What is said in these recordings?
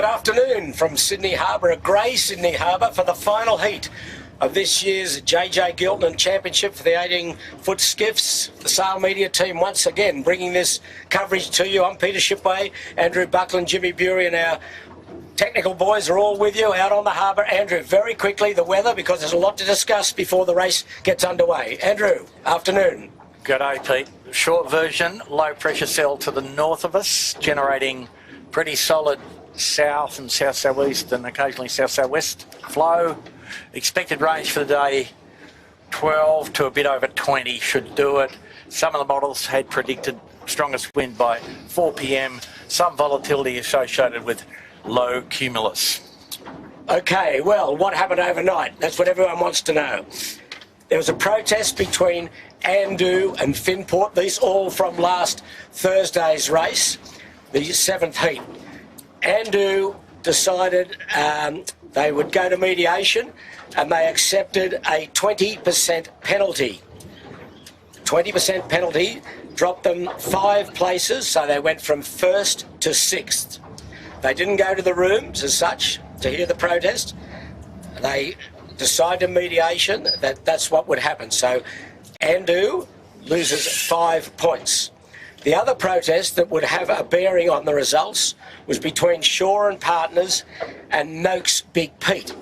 Good afternoon from Sydney Harbour, a grey Sydney Harbour, for the final heat of this year's JJ Giltinan Championship for the 18-foot skiffs. The Sail Media team once again bringing this coverage to you. I'm Peter Shipway, Andrew Buckland, Jimmy Bury and our technical boys are all with you out on the harbour. Andrew, very quickly, the weather, because there's a lot to discuss before the race gets underway. Andrew, afternoon. G'day, Pete. Short version, low pressure cell to the north of us, generating pretty solid south and south-southeast and occasionally south-southwest flow. Expected range for the day, 12 to a bit over 20 should do it. Some of the models had predicted strongest wind by 4 p.m. Some volatility associated with low cumulus. Okay, well, what happened overnight? That's what everyone wants to know. There was a protest between Andu and Finport, these all from last Thursday's race, the 7th heat. Andu decided they would go to mediation and they accepted a 20% penalty. 20% penalty dropped them 5 places, so they went from 1st to 6th. They didn't go to the rooms as such to hear the protest. They decided in mediation that that's what would happen. So Andu loses 5 points. The other protest that would have a bearing on the results was between Shaw and Partners and Noakes Big Pete.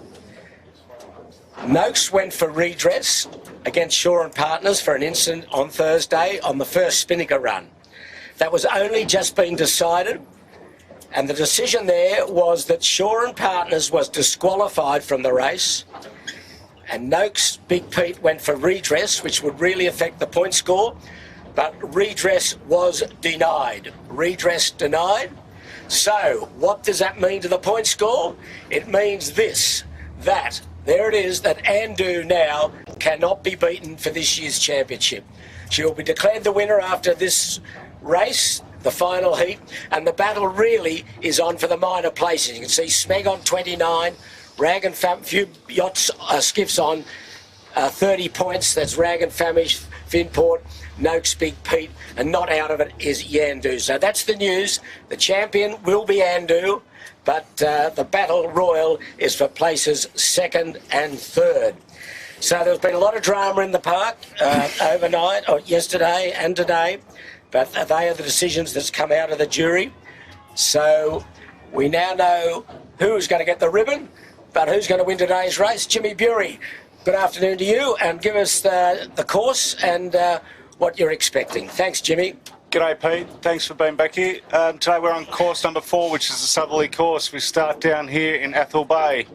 Noakes went for redress against Shaw and Partners for an incident on Thursday on the first Spinnaker run. That was only just being decided, and the decision there was that Shaw and Partners was disqualified from the race, and Noakes Big Pete went for redress, which would really affect the point score. But redress was denied. Redress denied. So what does that mean to the point score? It means this, that there it is, that Andu now cannot be beaten for this year's championship. She will be declared the winner after this race, the final heat, and the battle really is on for the minor places. You can see Smeg on 29, Rag and Fam, few yachts, skiffs on 30 points. That's Rag and Famish, Finport, Noakes Big Pete, and not out of it is Yandu. So that's the news. The champion will be Andu, but the battle royal is for places 2nd and 3rd. So there's been a lot of drama in the park overnight, or yesterday and today, but they are the decisions that's come out of the jury. So we now know who's going to get the ribbon, but who's going to win today's race. Jimmy Bury, good afternoon to you, and give us the course and what you're expecting. Thanks, Jimmy. G'day, Pete. Thanks for being back here. Today we're on course number 4, which is the southerly course. We start down here in Athol Bay.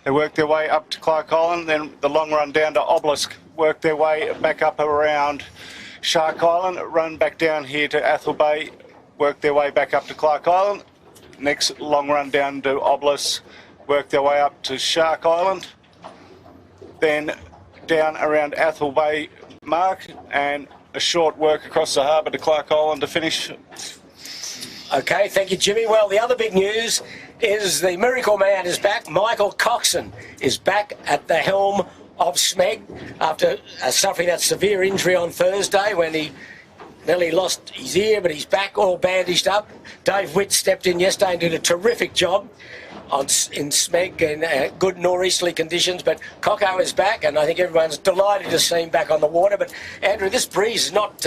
They work their way up to Clark Island, then the long run down to Obelisk, work their way back up around Shark Island, run back down here to Athol Bay, work their way back up to Clark Island. Next long run down to Obelisk, work their way up to Shark Island, then down around Athol Bay Mark, and a short work across the harbour to Clark Island to finish. Okay, thank you, Jimmy. Well, the other big news is the Miracle Man is back. Michael Coxon is back at the helm of Smeg after suffering that severe injury on Thursday when he nearly lost his ear, but he's back all bandaged up. Dave Witt stepped in yesterday and did a terrific job in Smeg in good nor'easterly conditions, but Coco is back, and I think everyone's delighted to see him back on the water. But Andrew, this breeze is not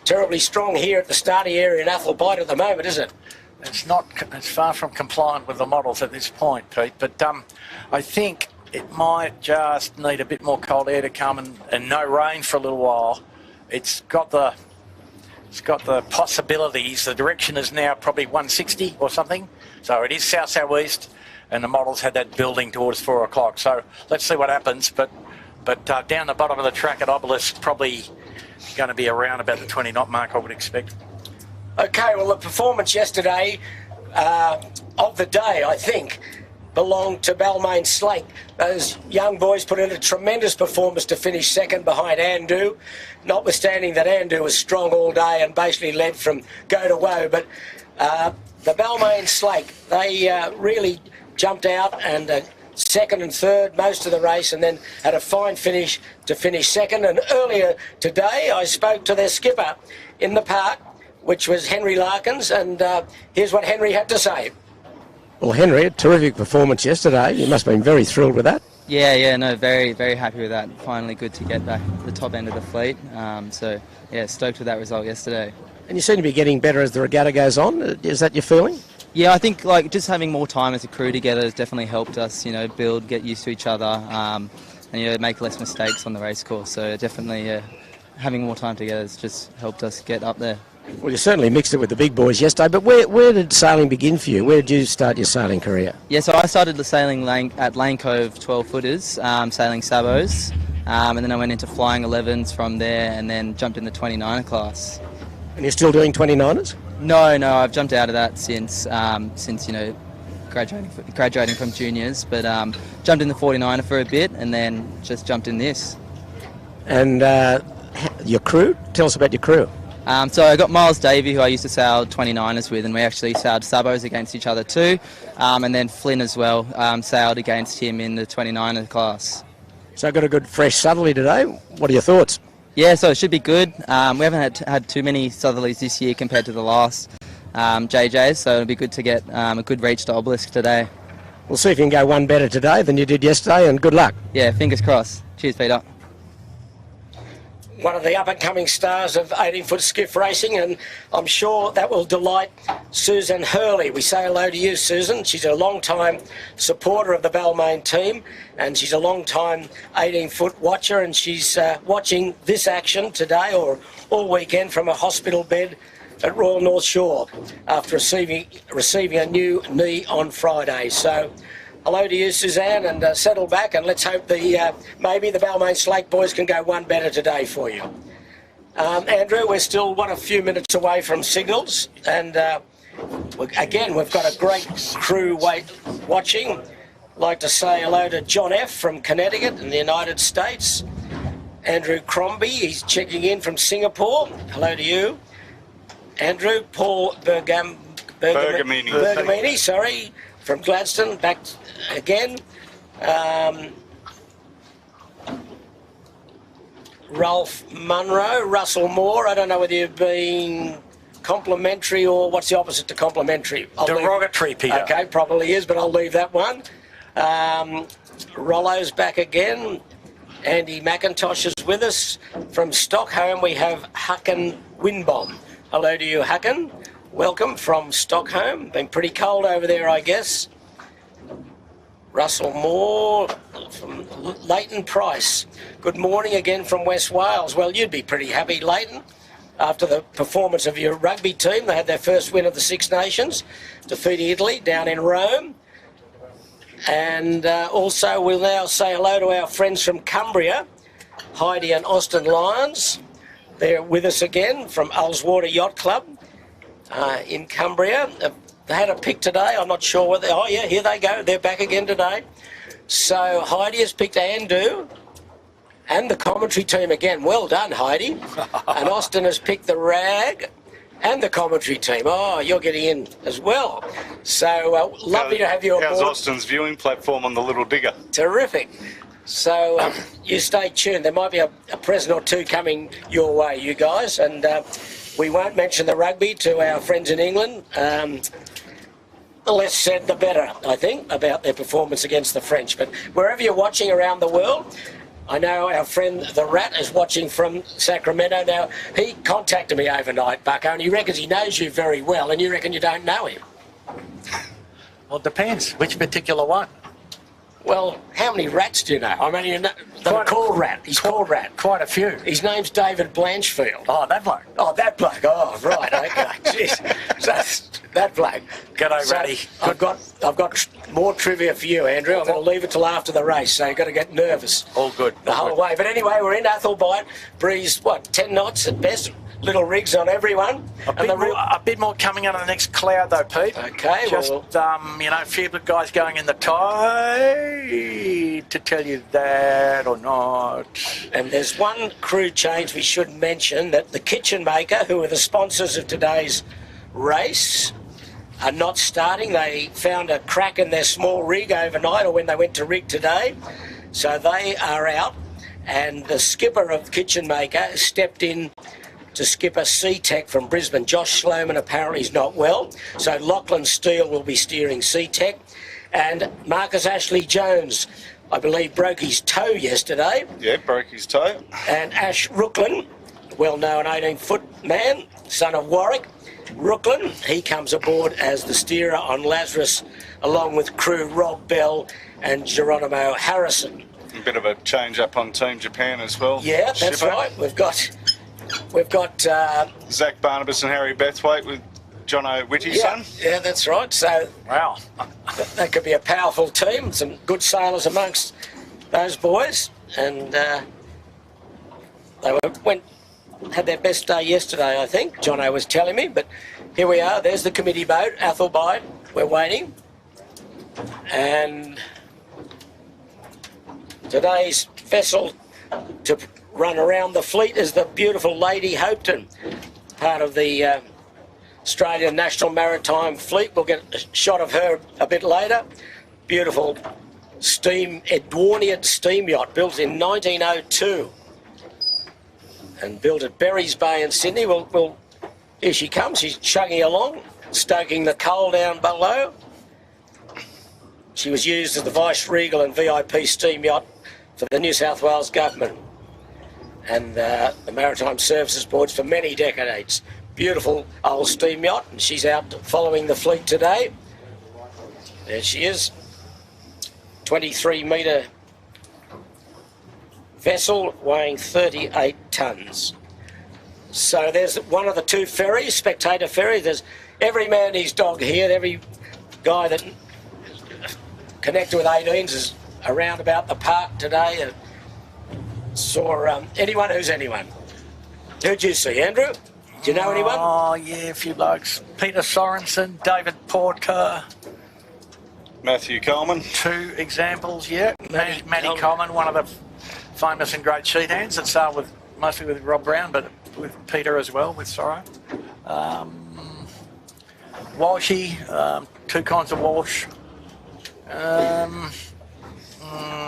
terribly strong here at the starting area in Athol Bay at the moment, is it? It's not. It's far from compliant with the models at this point, Pete. But I think it might just need a bit more cold air to come and no rain for a little while. It's got the possibilities. The direction is now probably 160 or something, so it is south-southeast. And the models had that building towards 4 o'clock. So let's see what happens. But down the bottom of the track at Obelisk, probably going to be around about the 20-knot mark, I would expect. Okay, well, the performance yesterday of the day, I think, belonged to Balmain Skiff. Those young boys put in a tremendous performance to finish 2nd behind Andu, notwithstanding that Andu was strong all day and basically led from go to woe. But the Balmain Skiff, they really jumped out and 2nd and 3rd most of the race, and then had a fine finish to finish 2nd. And earlier today I spoke to their skipper in the park, which was Henry Larkins, and here's what Henry had to say. Well, Henry, a terrific performance yesterday. You must have been very thrilled with that. Yeah, no, very, very happy with that. Finally good to get back the top end of the fleet. So, yeah, stoked with that result yesterday. And you seem to be getting better as the regatta goes on. Is that your feeling? Yeah, I think like just having more time as a crew together has definitely helped us, build, get used to each other, and make less mistakes on the race course. So definitely, having more time together has just helped us get up there. Well, you certainly mixed it with the big boys yesterday, but where did sailing begin for you? Where did you start your sailing career? Yeah, so I started the sailing at Lane Cove 12-footers, sailing sabos, and then I went into flying 11s from there and then jumped in the 29er class. And you're still doing 29ers? No, I've jumped out of that since graduating from juniors, but jumped in the 49er for a bit and then just jumped in this. And your crew? Tell us about your crew. So I got Miles Davey, who I used to sail 29ers with, and we actually sailed sabos against each other too. And then Flynn as well, sailed against him in the 29er class. So I got a good fresh southerly today. What are your thoughts? Yeah, so it should be good. We haven't had too many southerlies this year compared to the last JJs, so it'll be good to get a good reach to Obelisk today. We'll see if you can go one better today than you did yesterday, and good luck. Yeah, fingers crossed. Cheers, Peter. One of the up-and-coming stars of 18-foot skiff racing, and I'm sure that will delight Susan Hurley. We say hello to you, Susan. She's a long-time supporter of the Balmain team, and she's a long-time 18-foot watcher, and she's watching this action today or all weekend from a hospital bed at Royal North Shore after receiving a new knee on Friday. So hello to you, Suzanne, and settle back, and let's hope maybe the Balmain Slate boys can go one better today for you. Andrew, we're still, a few minutes away from signals, and again, we've got a great crew watching. I'd like to say hello to John F. from Connecticut in the United States. Andrew Crombie, he's checking in from Singapore. Hello to you. Andrew, Paul Bergamini, sorry, from Gladstone, back again. Ralph Munro, Russell Moore. I don't know whether you've been complimentary or what's the opposite to complimentary? Derogatory, Peter. Okay, probably is, but I'll leave that one. Rollo's back again. Andy McIntosh is with us. From Stockholm, we have Hakan Winbom. Hello to you, Hakan. Welcome from Stockholm. Been pretty cold over there, I guess. Russell Moore from Leighton Price. Good morning again from West Wales. Well, you'd be pretty happy, Leighton, after the performance of your rugby team. They had their first win of the Six Nations, defeating Italy down in Rome. And also we'll now say hello to our friends from Cumbria, Heidi and Austin Lyons. They're with us again from Ullswater Yacht Club in Cumbria. They had a pick today. I'm not sure whether... Oh, yeah, here they go. They're back again today. So Heidi has picked Andu and the commentary team again. Well done, Heidi. And Austin has picked the Rag and the commentary team. Oh, you're getting in as well. So lovely to have you aboard. How's Austin's viewing platform on the Little Digger? Terrific. So you stay tuned. There might be a present or two coming your way, you guys. And we won't mention the rugby to our friends in England. The less said, the better, I think, about their performance against the French. But wherever you're watching around the world, I know our friend The Rat is watching from Sacramento. Now, he contacted me overnight, Bucko, and he reckons he knows you very well, and you reckon you don't know him. Well, it depends. Which particular one? Well, how many rats do you know? I mean, you know, they're called Rat. He's called Rat. Quite a few. His name's David Blanchfield. Oh, that bloke. Oh, that bloke. Oh, right. Okay. Jeez. So, that bloke. G'day, Ratty. I've got more trivia for you, Andrew. I'm going to leave it till after the race, so you've got to get nervous. All good. The whole way. But anyway, we're in Athelbite. Breeze, 10 knots at best. Little rigs on everyone. A bit more coming out of the next cloud, though, Pete. Okay, just, a few good guys going in the tide, to tell you that or not. And there's one crew change we should mention, that the Kitchen Maker, who are the sponsors of today's race, are not starting. They found a crack in their small rig overnight, or when they went to rig today. So they are out. And the skipper of Kitchen Maker stepped in to skipper C-Tech from Brisbane. Josh Sloman apparently is not well, so Lachlan Steele will be steering C-Tech. And Marcus Ashley Jones, I believe, broke his toe yesterday. Yeah, broke his toe. And Ash Rooklin, well-known 18-foot man, son of Warwick. Rooklin, he comes aboard as the steerer on Lazarus, along with crew Rob Bell and Geronimo Harrison. A bit of a change up on Team Japan as well. Yeah, that's Shipper. right. We've got Zach Barnabas and Harry Bethwaite with John O'Witty's son. Yeah, that's right. So Wow. that could be a powerful team. Some good sailors amongst those boys, and they had their best day yesterday, I think. Jono was telling me, but here we are. There's the committee boat, Athelby. We're waiting, and today's vessel to run around the fleet is the beautiful Lady Hopetoun, part of the Australian National Maritime Fleet. We'll get a shot of her a bit later. Beautiful Edwardian steam yacht built in 1902 and built at Berries Bay in Sydney. Here she comes. She's chugging along, stoking the coal down below. She was used as the Vice Regal and VIP steam yacht for the New South Wales government and the Maritime Services Boards for many decades. Beautiful old steam yacht, and she's out following the fleet today. There she is, 23-metre vessel weighing 38 tonnes. So there's one of the two ferries, spectator ferry. There's every man and his dog here. Every guy that connected with 18s is around about the park today. Saw anyone who's anyone. Who'd you see, Andrew? Do you know anyone? Oh, yeah, a few blokes. Peter Sorensen, David Porter. Matthew Coleman. Two examples, yeah. Matty Coleman, one of the famous and great sheet hands that sailed mostly with Rob Brown, but with Peter as well, with Sorrow. Walshy, two kinds of Walsh.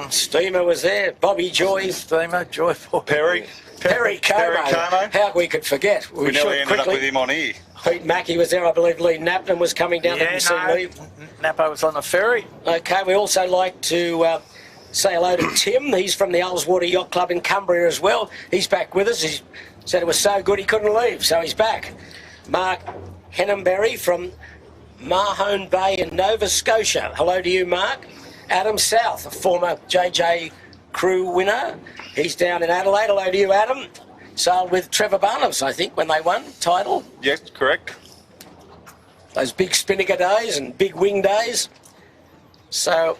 Steamer was there. Bobby Joy. Steamer, Joy Perry. Perry Como. Como. How we could forget. We nearly ended up with him on here. Pete Mackey was there. I believe Lee Napton was coming down. Napa was on the ferry. Okay, we also like to say hello to Tim. He's from the Ullswater Yacht Club in Cumbria as well. He's back with us. He said it was so good he couldn't leave, so he's back. Mark Hennenberry from Mahone Bay in Nova Scotia. Hello to you, Mark. Adam South, a former JJ crew winner. He's down in Adelaide. Hello to you, Adam. Sailed with Trevor Barnabas, I think, when they won title. Yes, correct. Those big Spinnaker days and big wing days. So,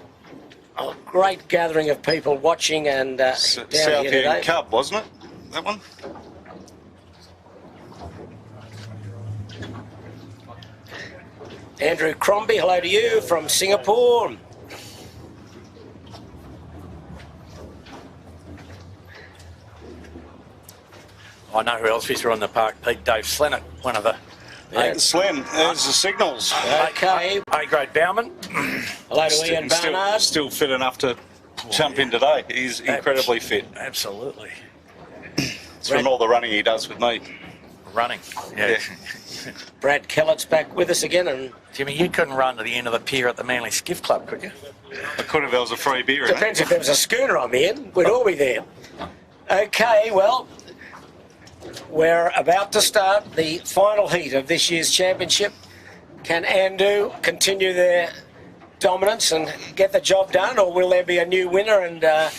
a great gathering of people watching and down South here today. End Cup, wasn't it? That one? Andrew Crombie, hello to you from Singapore. I know who else we saw on the park. Dave Slennett, one of the Slen, there's the signals. Okay. A-grade bowman. Hello to Ian Barnard. Still fit enough to jump in today. He's incredibly fit. Absolutely. It's from all the running he does with me. Running. Yeah. Brad Kellett's back with us again. And Jimmy, you couldn't run to the end of the pier at the Manly Skiff Club, could you? I could if there was a free beer in it. depends if there was a schooner on the end. We'd all be there. Okay, well, we're about to start the final heat of this year's championship. Can Andu continue their dominance and get the job done, or will there be a new winner and the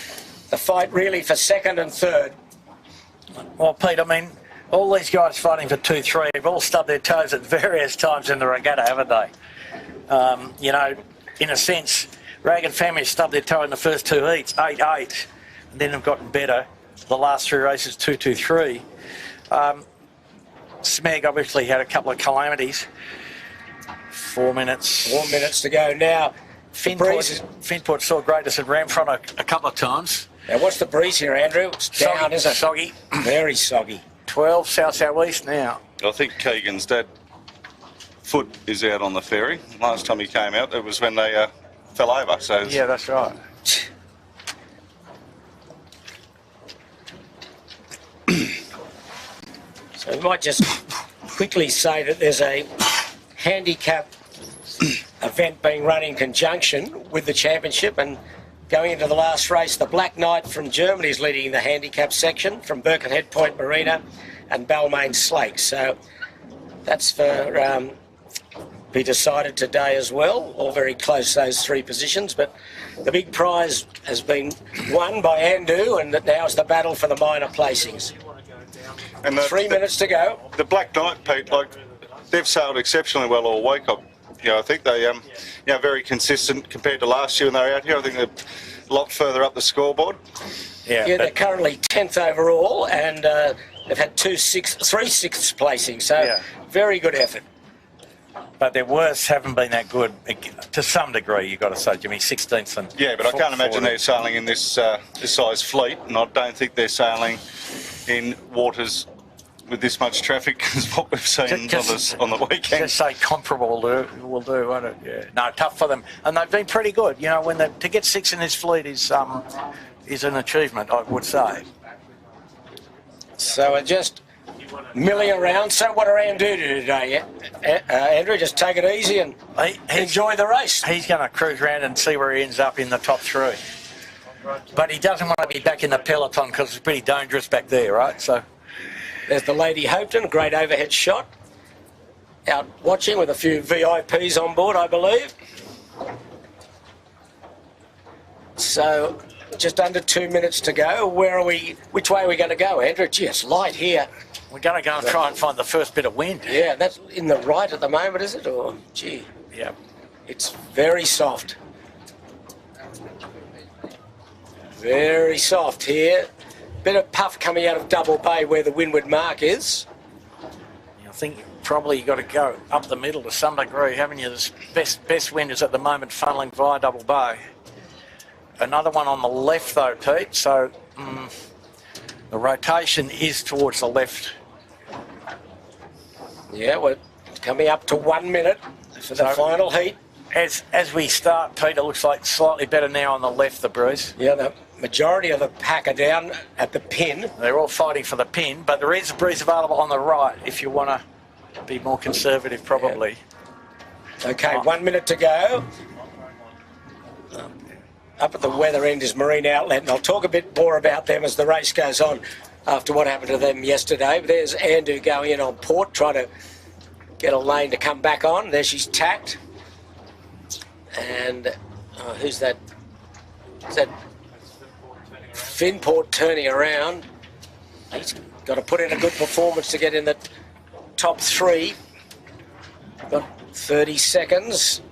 fight really for second and third? Well, Pete, I mean, all these guys fighting for 2-3 have all stubbed their toes at various times in the regatta, haven't they? You know, in a sense, Rag and Family stubbed their toe in the first two heats, 8-8, and then have gotten better. The last three races, 2-2-3. Smeg obviously had a couple of calamities. 4 minutes. 4 minutes to go now. Finport saw greatness and ran front a couple of times. Now, what's the breeze here, Andrew? It's down, isn't it? Soggy. Very soggy. 12 south-southeast now. I think Keegan's dad foot is out on the ferry. Last time he came out, it was when they fell over. So Yeah, that's right. So we might just quickly say that there's a handicap event being run in conjunction with the championship, and going into the last race, the Black Knight from Germany is leading the handicap section from Birkenhead Point Marina and Balmain Skiff. So that's for be decided today as well. All very close, those three positions, but the big prize has been won by Andu, and now it's the battle for the minor placings. And 3 minutes to go. The Black Knight, Pete, like, they've sailed exceptionally well all week. I think they, very consistent compared to last year when they were out here. I think they're a lot further up the scoreboard. Yeah, they're currently 10th overall, and they've had three sixth placings, so very good effort. But their worst haven't been that good, to some degree, you've got to say, Jimmy, 16th. And yeah, but I can't imagine they're sailing in this size fleet, and I don't think they're sailing in waters with this much traffic as what we've seen on the weekend. Just say comparable will do, won't it? Yeah. No, tough for them. And they've been pretty good. You know, to get 6 in this fleet is an achievement, I would say. So just milling around. So what are Andu do today? Andrew, just take it easy and enjoy the race. He's going to cruise around and see where he ends up in the top 3. But he doesn't want to be back in the peloton because it's pretty dangerous back there, right? So there's the Lady Hopeton, a great overhead shot. Out watching with a few VIPs on board, I believe. So just under 2 minutes to go. Where are we? Which way are we going to go, Andrew? Gee, it's light here. We're going to go and try and find the first bit of wind. Yeah, that's in the right at the moment, is it? Or, gee. Yeah. It's very soft. Very soft here. Bit of puff coming out of Double Bay where the windward mark is. I think probably you've got to go up the middle to some degree, haven't you? The best wind is at the moment funneling via Double Bay. Another one on the left though, Pete, so the rotation is towards the left. Yeah, we're coming up to 1 minute for the final heat. As we start, Pete, it looks like slightly better now on the left, the breeze. Yeah, the majority of the pack are down at the pin. They're all fighting for the pin, but there is a breeze available on the right if you want to be more conservative, probably. Yeah. Okay, 1 minute to go. Up at the weather end is Marine Outlet, and I'll talk a bit more about them as the race goes on after what happened to them yesterday. But there's Andu going in on port, trying to get a lane to come back on. There she's tacked. And who's that? Is that Finport turning around? He's got to put in a good performance to get in the top 3. Got 30 seconds.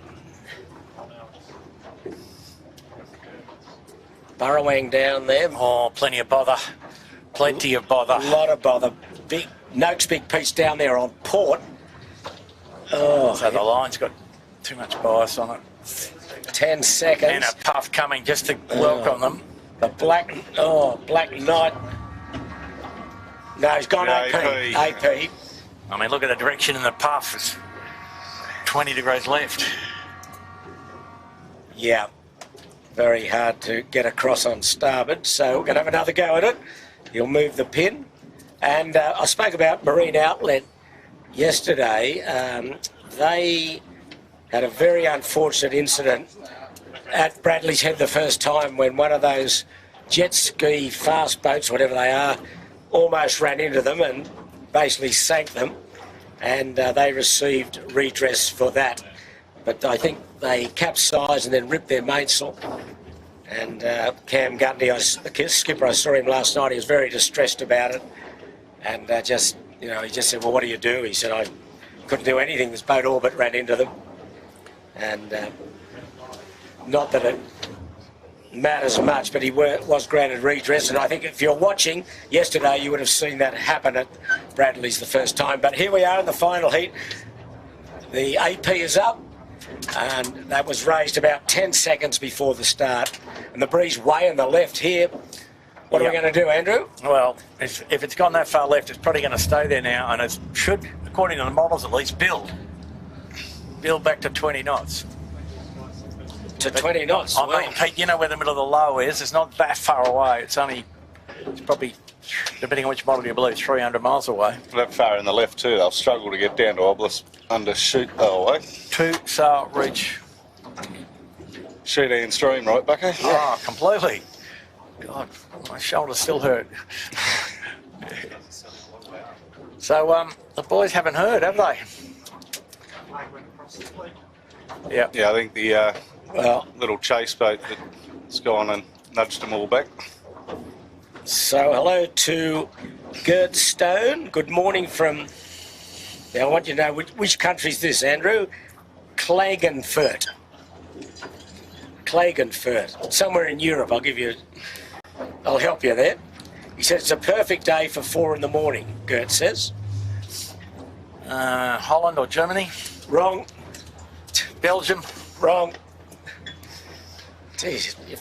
Burrowing down there. Oh, plenty of bother. Plenty of bother. A lot of bother. Noakes big piece down there on port. Oh, so the line's got too much bias on it. 10 seconds. And a puff coming just to welcome them. The Black Knight. No, he's gone AP. AP. I mean, look at the direction in the puff. It's 20 degrees left. Yeah. Very hard to get across on starboard, so we're going to have another go at it. He'll move the pin. And I spoke about Marine Outlet yesterday. They had a very unfortunate incident at Bradley's Head the first time when one of those jet ski fast boats, whatever they are, almost ran into them and basically sank them. And they received redress for that. But I think they capsized and then ripped their mainsail. And Cam Gundy, the skipper, I saw him last night. He was very distressed about it. And he just said, well, what do you do? He said, I couldn't do anything. This boat all but ran into them. And not that it matters much, but he was granted redress. And I think if you're watching yesterday, you would have seen that happen at Bradley's the first time. But here we are in the final heat. The AP is up. And that was raised about 10 seconds before the start. And the breeze way on the left here. What are we going to do, Andrew? Well, if it's gone that far left, it's probably going to stay there now. And it should, according to the models at least, build back to 20 knots. To 20 knots? I mean, Pete, you know where the middle of the low is. It's not that far away. It's probably depending on which model you believe, 300 miles away. That far in the left too, they'll struggle to get down to Obelisk under shoot away. Two sail reach. Shoot and stream, right, Bucko? Oh, completely. God, my shoulder still hurt. So, the boys haven't heard, have they? Yeah. Yeah, I think the little chase boat that's gone and nudged them all back. So hello to Gert Stone. Good morning from, now I want you to know which country is this, Andrew? Klagenfurt. Klagenfurt. Somewhere in Europe, I'll help you there. He says it's a perfect day for 4 in the morning, Gert says. Holland or Germany? Wrong. Belgium? Wrong. Jeez, you're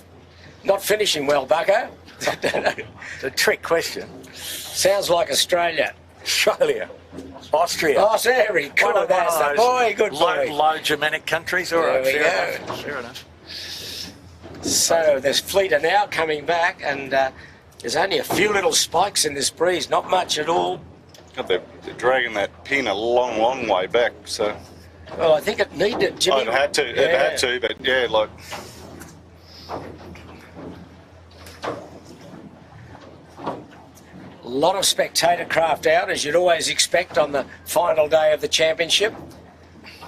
not finishing well, Bucko. It's a trick question. Sounds like Australia. Australia. Austria. Oh, very cool. One of That's the those boy. Good boy. low Germanic countries. All right, There we go. Fair enough. So there's Fleeta now coming back, and there's only a few little spikes in this breeze. Not much at all. God, they're dragging that pin a long, long way back. So. Well, I think it needed, Jimmy. Oh, it had to. It had to, but yeah, like. A lot of spectator craft out, as you'd always expect on the final day of the championship.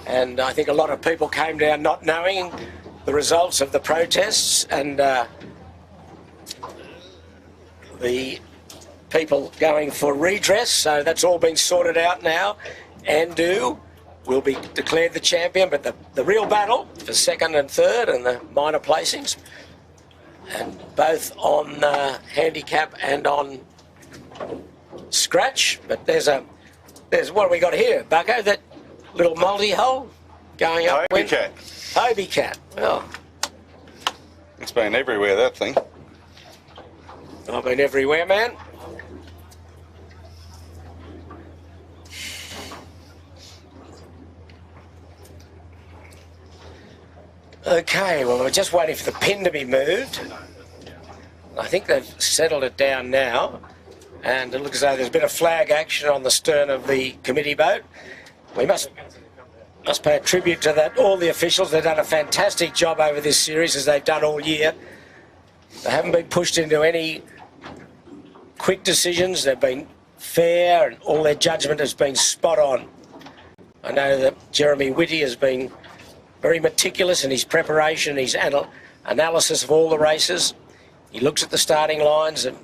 And I think a lot of people came down not knowing the results of the protests, and the people going for redress. So that's all been sorted out now. Andu will be declared the champion, but the real battle for second and third and the minor placings, and both on handicap and on scratch. But there's what have we got here, Bucko? That little multi-hole going up. Hobie Cat. Hobie Cat. Well, It's been everywhere, that thing. I've been everywhere, man. Okay, well, we're just waiting for the pin to be moved. I think they've settled it down now, and it looks as though there's a bit of flag action on the stern of the committee boat. We must pay a tribute to that. All the officials, they've done a fantastic job over this series, as they've done all year. They haven't been pushed into any quick decisions. They've been fair, and all their judgment has been spot on. I know that Jeremy Whitty has been very meticulous in his preparation, his analysis of all the races. He looks at the starting lines and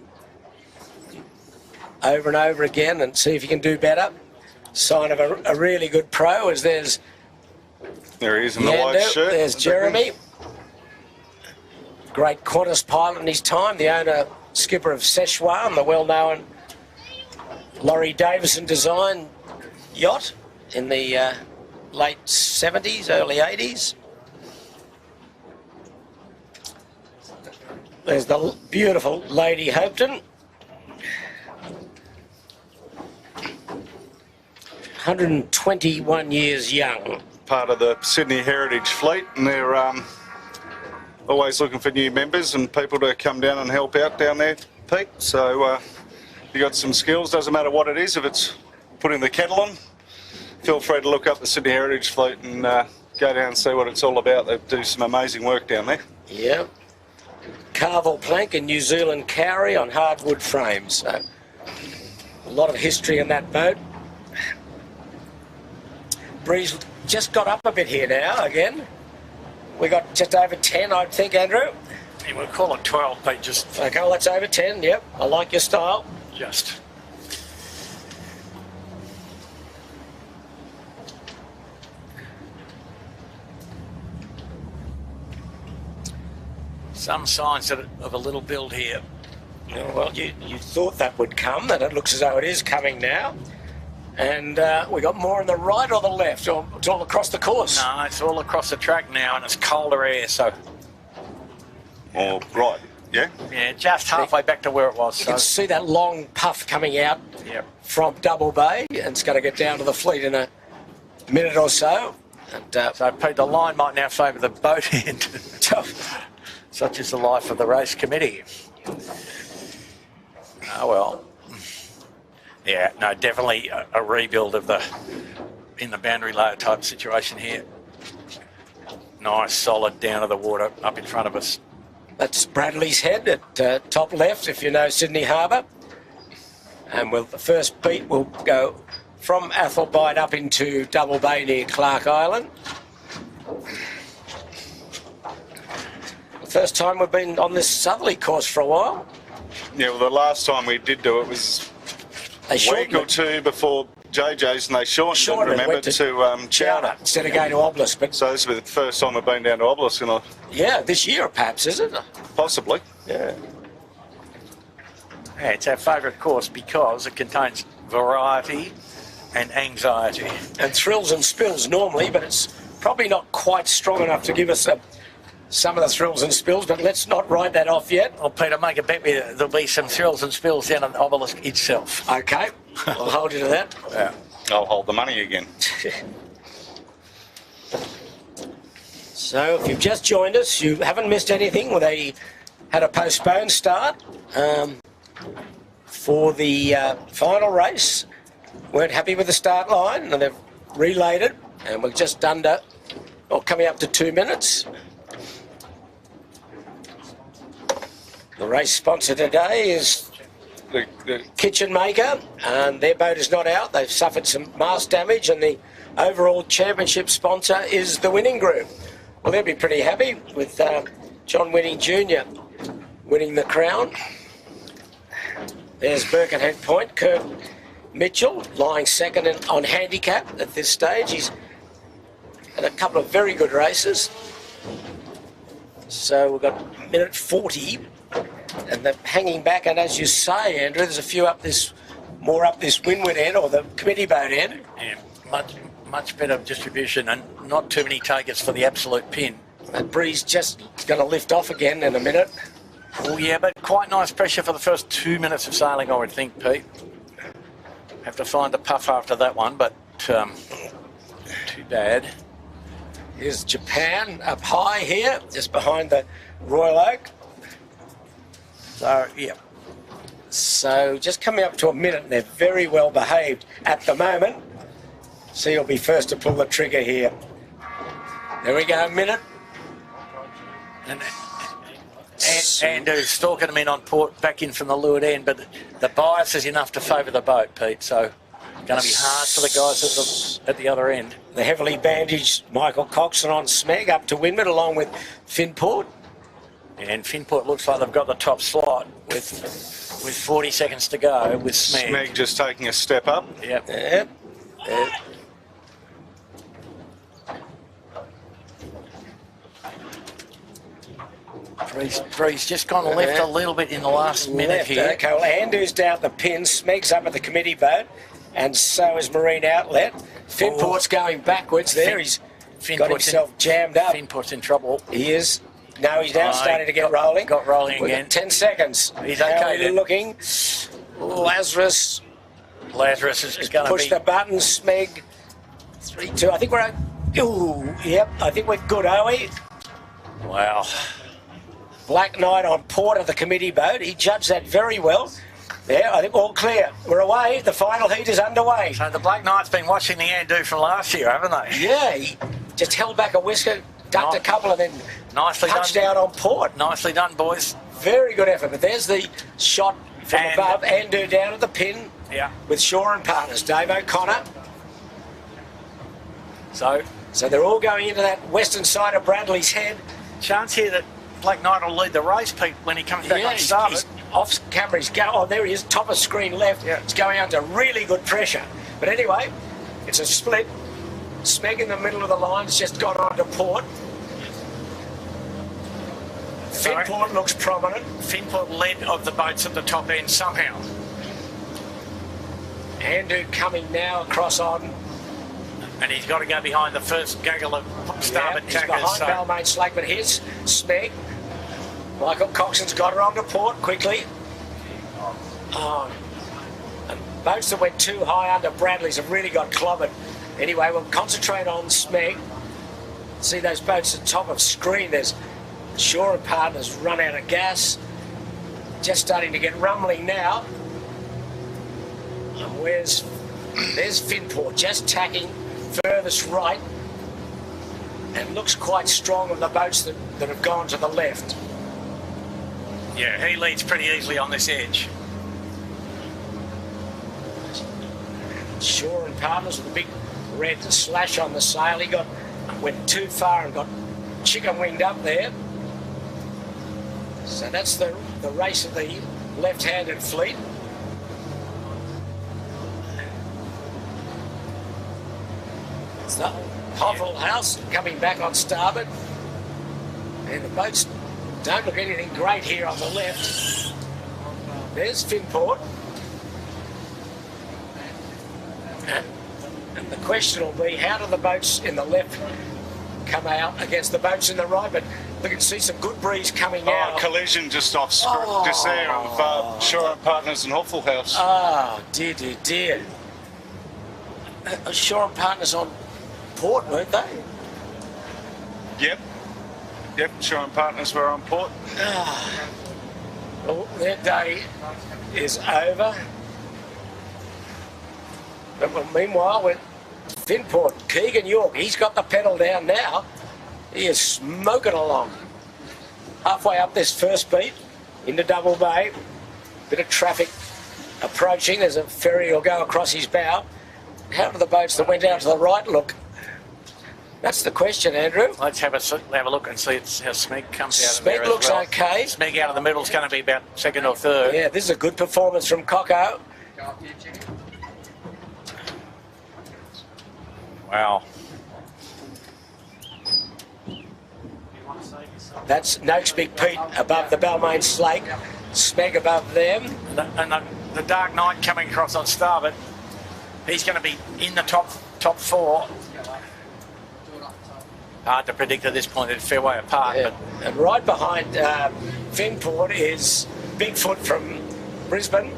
over again and see if he can do better. Sign of a really good pro, as there's There he is in the white shirt. There's Jeremy. Great Qantas pilot in his time, the owner, skipper of Szechuan, the well-known Laurie Davison design yacht in the late 70s, early 80s. There's the beautiful Lady Hopetoun. 121 years young. Part of the Sydney Heritage Fleet, and they're always looking for new members and people to come down and help out down there, Pete. So if you got some skills, doesn't matter what it is, if it's putting the kettle on, feel free to look up the Sydney Heritage Fleet and go down and see what it's all about. They do some amazing work down there. Yeah. Carvel plank and New Zealand Cowrie on hardwood frames. So a lot of history in that boat. Breeze just got up a bit here now again. We got just over 10, I think, Andrew. Yeah, we'll call it 12, Pete, just Okay, well, that's over 10, yep. I like your style. just. Some signs of a little build here. Yeah, well, you thought that would come, and it looks as though it is coming now. And we got more on the right or the left, or it's all across the course? No, it's all across the track now, and it's colder air, so Or right, yeah? yeah, just halfway back to where it was. You So can see that long puff coming out yep. from Double Bay, and it's going to get down to the fleet in a minute or so. And So Pete, the line might now favour the boat end. Such is the life of the race committee. Oh well. Yeah, no, definitely a rebuild of in the boundary layer type situation here. Nice, solid down to the water up in front of us. That's Bradley's Head at top left, if you know Sydney Harbour. And the first beat will go from Athelbite up into Double Bay near Clark Island. The first time we've been on this southerly course for a while. Yeah, well, the last time we did do it was a week or two before JJ's, and they shortened it, remember, to Chowder. Instead of going to Obelisk. But so this will be the first time we've been down to Obelisk. Yeah, this year perhaps, is it? Possibly. Yeah. Yeah, it's our favourite course because it contains variety and anxiety. And thrills and spills normally, but it's probably not quite strong enough to give us some of the thrills and spills, but let's not write that off yet. Well, Peter, make a bet there'll be some thrills and spills down at Obelisk itself. Okay, I'll hold you to that. Yeah, I'll hold the money again. So if you've just joined us, you haven't missed anything. They had a postponed start for the final race. Weren't happy with the start line, and they've relayed it, and we're just coming up to 2 minutes. The race sponsor today is the Kitchen Maker, and their boat is not out. They've suffered some mast damage, and the overall championship sponsor is the Winning Group. Well, they'll be pretty happy with John Winning Jr. winning the crown. There's Birkenhead Point, Kurt Mitchell lying second on handicap at this stage. He's had a couple of very good races. So we've got minute 40. And they're hanging back, and as you say, Andrew, there's a few more up this windward end, or the committee boat end. Yeah, much better distribution, and not too many takers for the absolute pin. That breeze just going to lift off again in a minute. Oh yeah, but quite nice pressure for the first 2 minutes of sailing, I would think, Pete. Have to find the puff after that one, but too bad. Here's Japan up high here, just behind the Royal Oak. So, yeah. So just coming up to a minute, and they're very well behaved at the moment. So you'll be first to pull the trigger here. There we go, a minute. And Andrew's stalking them in on port, back in from the leeward end, but the bias is enough to favour the boat, Pete, so going to be hard for the guys at the other end. The heavily bandaged Michael Coxon on Smeg up to windward, along with Finport. And Finport looks like they've got the top slot with 40 seconds to go with Smeg. Smeg just taking a step up. Yep. Yep. Breeze just gone left a little bit in the last minute here. Okay, well, Andrew's down the pin, Smeg's up at the committee boat, and so is Marine Outlet. Finport's going backwards there. He's got himself jammed up. Finport's in trouble. He is. No, he's now starting to get rolling. Got rolling again. 10 seconds. He's okay then. Looking. Lazarus is going to push the button. Smeg. 3-2. I think we're... Ooh, yep. I think we're good, are we? Wow. Black Knight on port of the committee boat. He judged that very well. There, I think all clear. We're away. The final heat is underway. So the Black Knight's been watching the Andu from last year, haven't they? Yeah, he just held back a whisker, ducked a couple, and then nicely touched down on port. Nicely done, boys. Very good effort. But there's the shot from above. Andu down at the pin. Yeah. With Shaw and Partners. Dave O'Connor. So they're all going into that western side of Bradley's Head. Chance here that Black Knight will lead the race, Pete, when he comes back on starboard. He's off camera. Oh, there he is, top of screen left. Yeah. It's going under really good pressure. But anyway, it's a split. Smeg in the middle of the line's just got onto port. Finport looks prominent. Finport led of the boats at the top end somehow. Andu coming now across on. And he's got to go behind the first gaggle of starboard he's tackers. behind Balmain Skiff, but here's Smeg. Michael Coxon's got her onto port quickly. Oh, and boats that went too high under Bradley's have really got clobbered. Anyway, we'll concentrate on Smeg. See those boats at the top of screen. There's Shaw and Partners run out of gas. Just starting to get rumbling now. And there's Finport just tacking furthest right, and looks quite strong on the boats that have gone to the left. Yeah, he leads pretty easily on this edge. Shaw and Partners with a big red slash on the sail. He went too far and got chicken winged up there. So that's the race of the left-handed fleet. It's the Hovel House coming back on starboard. And the boats don't look anything great here on the left. There's Finport. And the question will be, how do the boats in the left come out against the boats in the right? But we can see some good breeze coming out. Collision just off just there of Shaw and Partners and Hovel House. Oh, dear, dear, dear. Shaw and Partners on port, weren't they? Yep, Shaw and Partners were on port. Well, their day is over. But meanwhile, with Finport, Keegan York, he's got the pedal down now. He is smoking along. Halfway up this first beat into Double Bay. Bit of traffic approaching. There's a ferry will go across his bow. How do the boats that went out to the right look? That's the question, Andrew. Let's have a look and see how Smeg comes out of there. Smeg looks okay. Smeg out of the middle is going to be about second or third. Yeah, this is a good performance from Coco. Wow. That's Noakes Big Pete above the Balmain Slake. Smeg above them. And the Dark Knight coming across on starboard. He's going to be in the top four. Hard to predict at this point. It's a fair way apart. Yeah. But and right behind Finport is Bigfoot from Brisbane.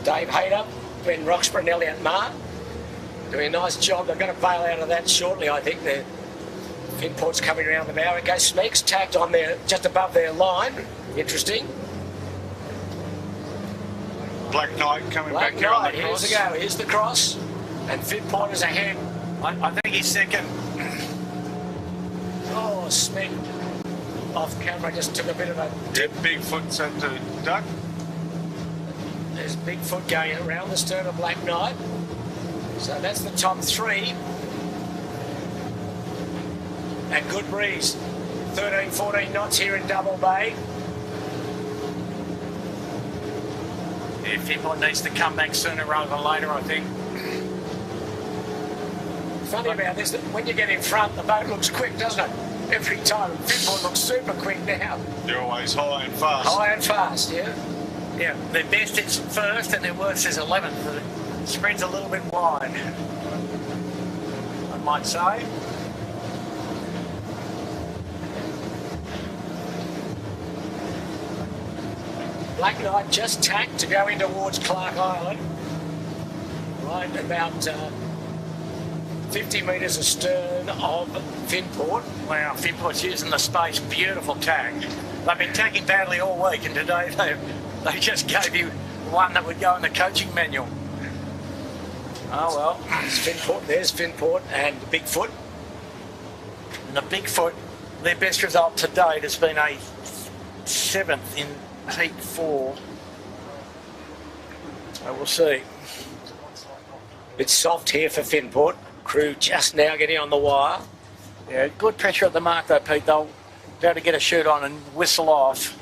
Dave Hayter, Ben Roxburgh and Elliot Marr. Doing a nice job. They're going to bail out of that shortly, I think. Finport's coming around the bow. Okay, Smeg's tacked on there, just above their line. Interesting. Black Knight coming Black back here on the Knight, cross. here's the go. Here's the cross. And Finport is ahead. I think he's second. Oh, Smeg off camera just took a bit of a... Yep, Bigfoot's at the duck. There's Bigfoot going around the stern of Black Knight. So that's the top three. And good breeze. 13, 14 knots here in Double Bay. Yeah, Finport needs to come back sooner rather than later, I think. Funny about this, that when you get in front, the boat looks quick, doesn't it? Every time. Finport looks super quick now. They're always high and fast. High and fast, yeah. Yeah, their best is first and their worst is 11th. The spread's a little bit wide, I might say. Black Knight just tacked to go in towards Clark Island. Right about 50 metres astern of Finport. Wow, Finport's using the space. Beautiful tack. They've been tacking badly all week, and today they just gave you one that would go in the coaching manual. Oh well. There's Finport and Bigfoot. And the Bigfoot, their best result to date has been a 7th in Heat 4. So we'll see. Bit soft here for Finport. Crew just now getting on the wire. Yeah, good pressure at the mark though, Pete. They'll be able to get a shoot on and whistle off.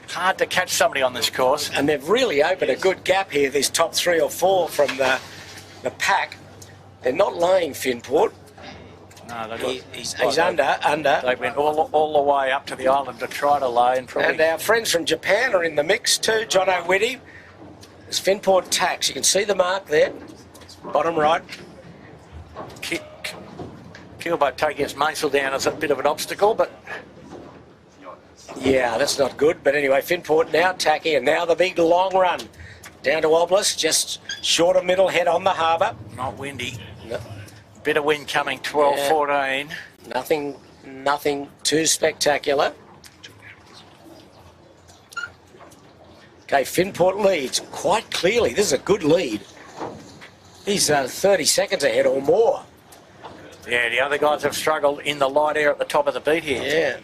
Hard to catch somebody on this course. And they've really opened a good gap here, these top 3 or 4 from the pack. They're not laying Finport. No, He's under. They went all the way up to the island to try to lay and probably... And our friends from Japan are in the mix too. John O'Witty. There's Finport tacks. You can see the mark there. Bottom right. Keelboat taking its mainsail down is a bit of an obstacle, but... Yeah, that's not good. But anyway, Finport now tacking, and now the big long run down to Obelisk, just short of middle head on the harbour. Not windy. No, Bit of wind coming, 12, 14. nothing too spectacular. Okay, Finport leads quite clearly. This is a good lead. He's 30 seconds ahead or more. Yeah, the other guys have struggled in the light air at the top of the beat here. Yeah.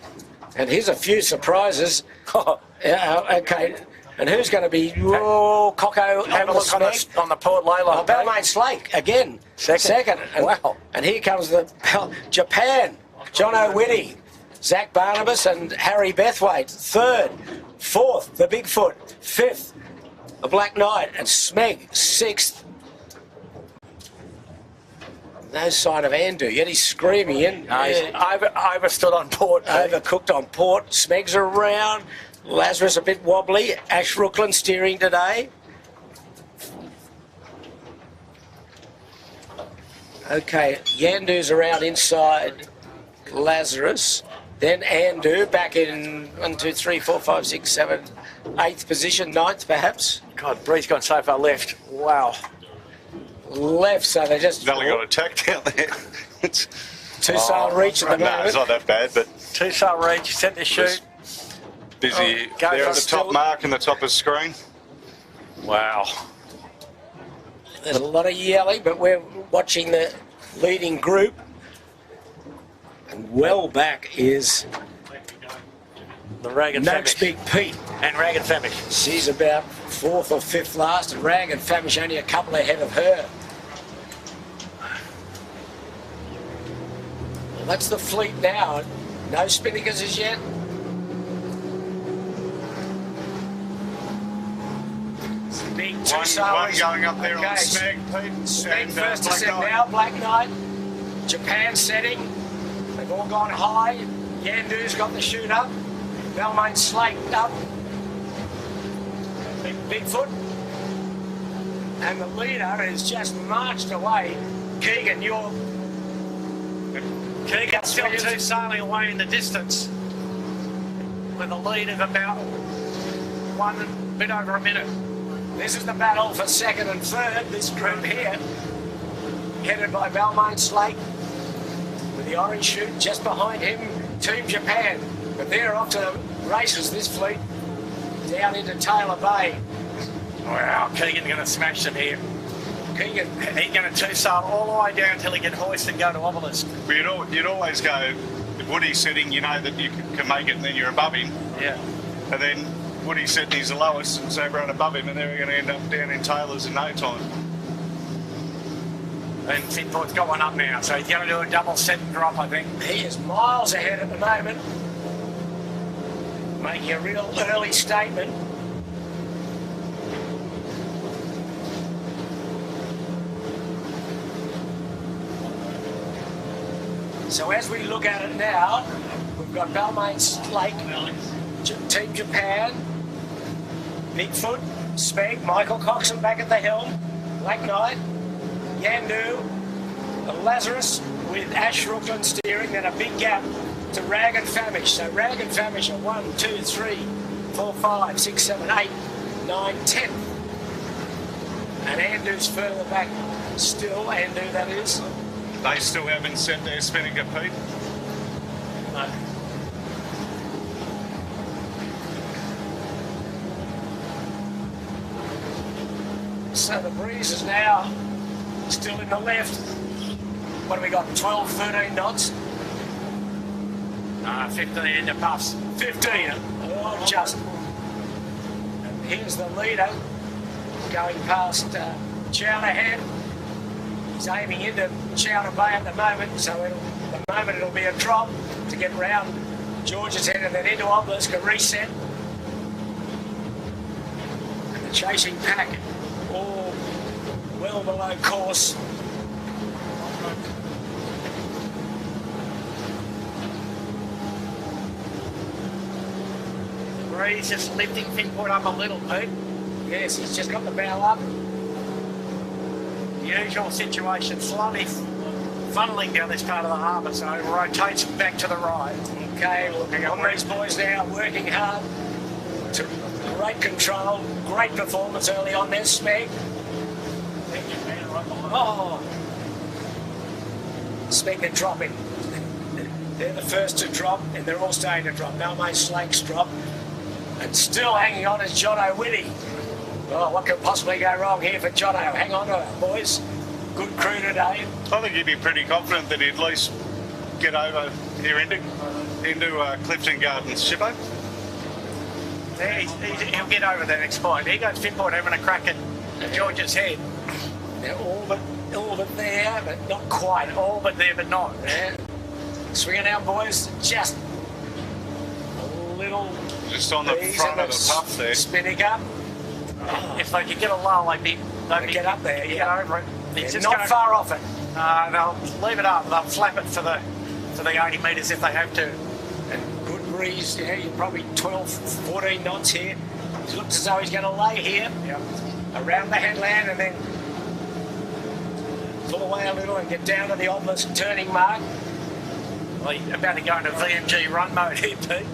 And here's a few surprises. Okay. And who's going to be Coco? Have a look on the Port Leyland. Balmain Slake again. Second. And, wow. And here comes the Japan. John O'Witty, Zach Barnabas and Harry Bethwaite. Third. Fourth, the Bigfoot. Fifth, the Black Knight. And Smeg, sixth. No sign of Andu yet. He's screaming in. No, he's overstood on Port. Overcooked on Port. Smeg's around. Lazarus a bit wobbly. Ash Rooklyn steering today. Okay, Yandu's around inside Lazarus. Then Andu back in 1, 2, 3, 4, 5, 6, 7, 8th position, 9th perhaps. God, Bree's gone so far left. Wow. Left, so they just... He's only got attacked down there. Two-sail reach at the moment. No, it's not that bad, but... Two-sail reach, set to shoot. Busy there at the top mark in the top of the screen. Wow. There's a lot of yelling, but we're watching the leading group. And well back is the Rag and Noakes Famish. Big Pete. And Rag and Famish. She's about 4th or 5th last, and Rag and Famish only a couple ahead of her. Well, that's the fleet now. No Spinnakers as yet. Big One going up there on Smeg, Pete. Smeg first to set now, Black Knight. Japan setting. They've all gone high. Yandu's got the shoot up. Balmain Slake up. Bigfoot. And the leader has just marched away. Keegan, you're... Keegan's still two sailing away in the distance with a lead of about one bit over a minute. This is the battle for second and third. This group here, headed by Balmain Slake, with the orange chute just behind him, Team Japan. But they're off to the races, this fleet, down into Taylor Bay. Wow, Keegan's going to smash them here. Keegan, He's going to two-sail all the way down until he can hoist and go to Obelisk. But you'd always go, if Woody's sitting, you know that you can make it and then you're above him. Yeah. And then Woody's sitting, he's the lowest, and so everyone above him, and then we're going to end up down in Taylor's in no time. And Finport's got one up now, so he's going to do a double set and drop, I think. he is miles ahead at the moment, making a real early statement. So as we look at it now, we've got Balmain Slake, Team Japan, Bigfoot, Smeg, Michael Coxon back at the helm, Black Knight, Yandu, Lazarus with Ash Rooklyn steering, then a big gap to Rag and Famish. So Rag and Famish are 1, 2, 3, 4, 5, 6, 7, 8, 9, 10. And Andu's further back still, Andu that is. They still haven't set their Spinnaker, Pete. No. So the breeze is now still in the left. What have we got, 12, 13 knots? 15 into puffs. 15, oh, just. And here's the leader going past Chowder Head. He's aiming into Chowder Bay at the moment, so it'll be a drop to get round George's Head and then into Obelisk, a reset. And the chasing pack all well below course. Breeze just lifting Finport up a little, Pete. Yes, he's just got the bow up. Usual situation, slowly funneling down this part of the harbour, so it rotates back to the right. Okay, looking on these boys now, working hard. To great control, great performance early on there, Smeg. Oh, Smeg are dropping. They're the first to drop, and they're all starting to drop. Balmain Slake's drop. And still hanging on is Jono Whitty. Oh, what could possibly go wrong here for Jono? Hang on to it, boys. Good crew today. I think he'd be pretty confident that he'd at least get over here into Clifton Gardens, Shippo. Yeah, he'll get over the next point. He goes Finport having a crack at George's head. They're all but there, but not quite. All but there, but not. Yeah. Swinging down, boys. Just a little. Just on the front of the puff there. Spinnaker. If they could get a lull, they'd Get up there, get yeah. over it. They're It's just not far off it. They'll leave it up. They'll flap it for the 80 metres if they have to. And good breeze, yeah, you're probably 12, 14 knots here. It looks as though he's going to lay here. Yep. Around the headland and then pull away a little and get down to the Obelisk turning mark. Well, you're about to go into VMG run mode here, Pete.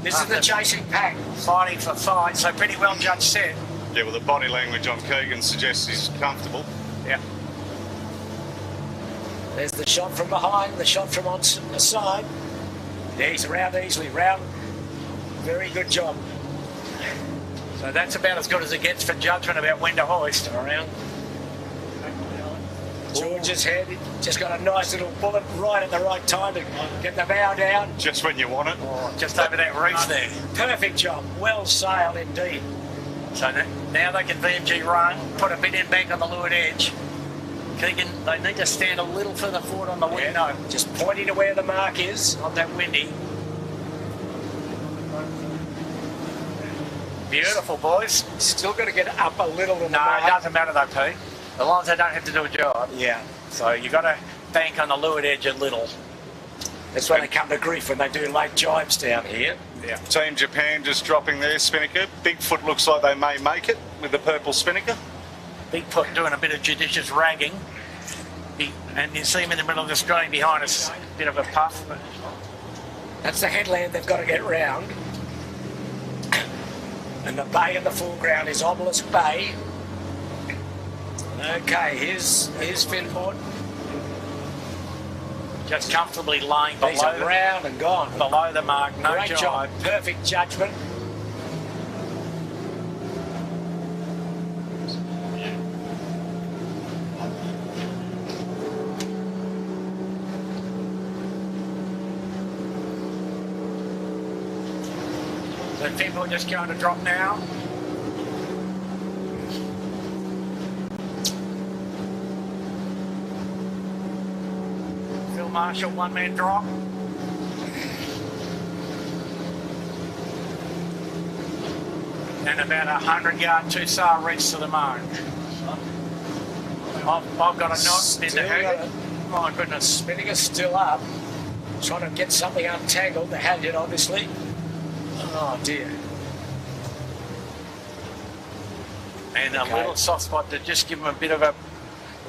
This is the chasing pack. Fighting for fight, so pretty well judged set. Yeah, well, the body language on Keegan suggests he's comfortable. Yeah. There's the shot from behind, the shot from on the side. Yeah, he's around easily, round. Very good job. So that's about as good as it gets for judgment about when to hoist. Around. George's head, just got a nice little bullet right at the right time to get the bow down. Just when you want it. Oh, just over that reef there. Perfect job, well sailed indeed. So now they can VMG run, put a bit in back on the leeward edge. Keegan, they need to stand a little further forward on the window. Yeah, just pointing to where the mark is. Not that windy. Beautiful, boys. Still got to get up a little in the No, mark. it doesn't matter though, Pete. As long as they don't have to do a job. Yeah, So you got to bank on the leeward edge a little. that's when they come to grief when they do late jibes down here. Yeah. Team Japan just dropping their Spinnaker. Bigfoot looks like they may make it with the purple Spinnaker. Bigfoot doing a bit of judicious ragging. And you see him in the middle of the screen behind us. Bit of a puff. But That's the headland they've got to get round. And the bay in the foreground is Obelisk Bay. Okay, here's Finport. just comfortably lying He's around and gone. below the mark. No Great job, perfect judgment. The people are just going to drop now. Phil Marshall, one-man drop. And about 100-yard two-star reach to the mark. I've got a knot in the halyard. My goodness. Spinnaker's still up. Trying to get something untangled. The halyard, obviously. Oh dear. And a little soft spot to just give him a bit of a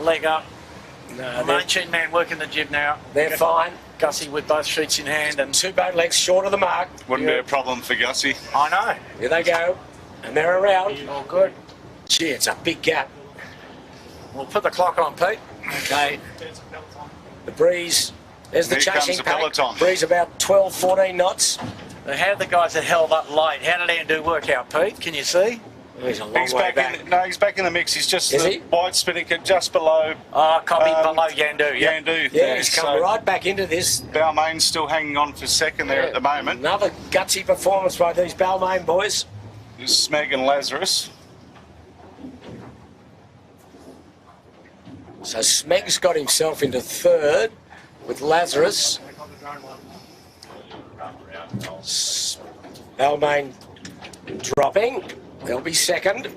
leg up. No, Main sheet man working the jib now. they're fine. Gussie with both sheets in hand, and Two boat legs short of the mark. Wouldn't be a problem for Gussie. I know. Here they go. And they're around. All good. Gee, it's a big gap. We'll put the clock on, Pete. Okay. The breeze. There's the Here comes chasing the pack. peloton. Breeze about 12, 14 knots. Now, how the guys that held up late, how did Andrew work out, Pete? Can you see? He's a long He's way back, back. in. No, he's back in the mix. He's just Is the he? white Spinnaker just below Copy below Yandu. Yeah. Yandu. Yeah, he's come right back into this. Balmain's still hanging on for second there at the moment. Another gutsy performance by these Balmain boys. There's Smeg and Lazarus. So Smeg's got himself into third with Lazarus. Balmain dropping. They'll be second.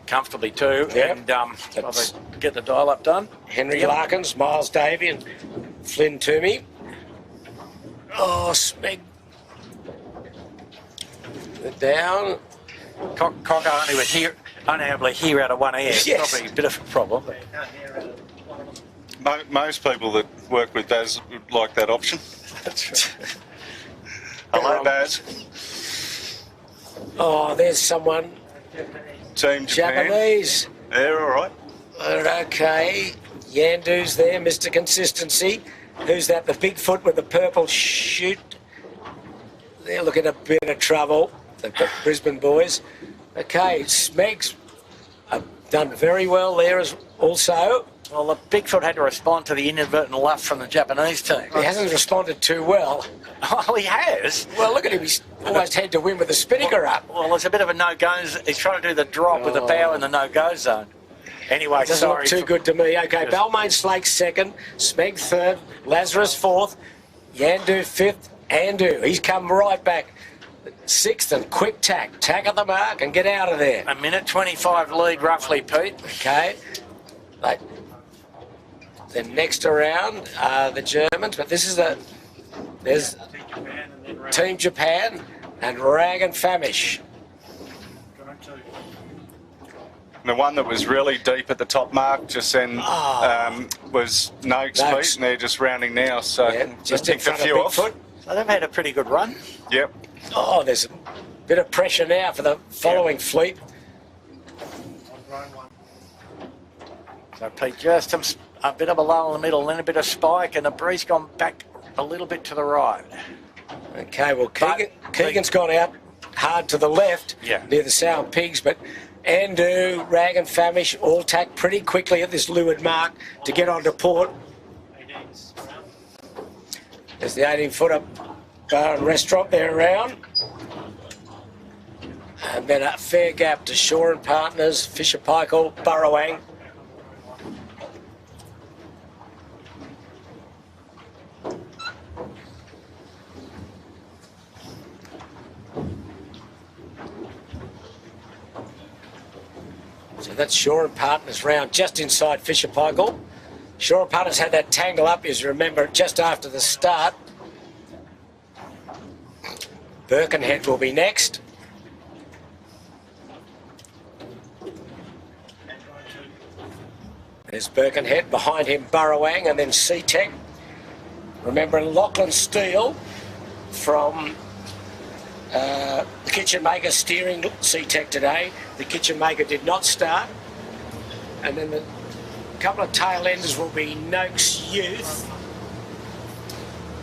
Comfortably too. Yeah. And That's- get the dial up done. Henry Larkins, Miles Davey and Flynn Toomey. Oh, Smeg. Down. Cocker only able to hear out of one ear. It's Yes. probably a bit of a problem. Most people that work with Baz would like that option. That's right. Hello, Baz. Oh, there's someone. Team Japan. Japanese. They're all right. Okay. Yandu's there, Mr. Consistency. Who's that? The Bigfoot with the purple chute. They're looking a bit of trouble. the Brisbane boys. Okay, Smeg's done very well there as also. Well, the Bigfoot had to respond to the inadvertent luff from the Japanese team. He hasn't responded too well. Oh, he has. Well, look at him. He's almost had to win with the Spinnaker up. Well, it's a bit of a no-go. He's trying to do the drop with the bow in the no-go zone. Anyway, Doesn't sorry. look too good to me. Okay, Yes. Balmain Slake second, Smeg third, Lazarus fourth, Yandu fifth, Andu. He's come right back. Sixth and quick tack at the mark and get out of there. A minute 25 lead roughly, Pete. Okay. Then next around are the Germans, but this is there's Team Japan and Rag and Famish. The one that was really deep at the top mark just then was Noakes, Pete, and they're just rounding now. So Yeah, just in picked a front of few off. Bigfoot. So they've had a pretty good run. Yep. Oh, there's a bit of pressure now for the following fleet. So Pete, just a bit of a lull in the middle, then a bit of spike, and the breeze gone back a little bit to the right. Okay, well, Keegan's gone out hard to the left near the Sow and Pigs, but Andu, Rag and Famish all tack pretty quickly at this leeward mark to get onto port. There's the 18-footer bar and restaurant there around. And then a fair gap to Shaw and Partners, Fisher Paykel, Burrowang. So that's Shaw and Partners round just inside Fisher Paykel. Shaw and Partners had that tangle up, as you remember, just after the start. Birkenhead will be next. There's Birkenhead, behind him Burrowang, and then C-Tech. Remember Lachlan Steele from the Kitchen Maker steering C-Tech today. The Kitchen Maker did not start. And then the couple of tail enders will be Noakes Youth.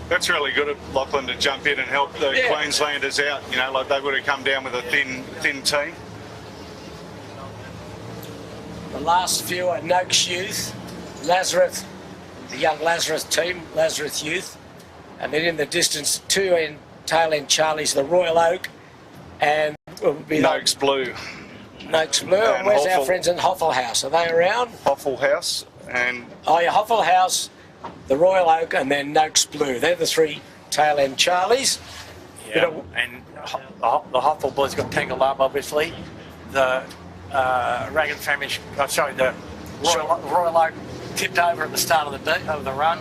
That's really good of Lachlan to jump in and help the Queenslanders out. You know, like they would have come down with a thin team. The last few are Noakes Youth, Lazarus, the young Lazarus team, Lazarus Youth. And then in the distance, tail end Charlie's the Royal Oak and will be Noakes Blue. Noakes Blue. And where's our friends in Hoffel House? Are they around? Hoffel House and... Oh yeah, Hoffel House, the Royal Oak and then Noakes Blue. They're the three tail end Charlies. Yeah, and the Hoffel boys got tangled up, obviously. The Rag and Famish, the Royal Oak tipped over at the start of the run.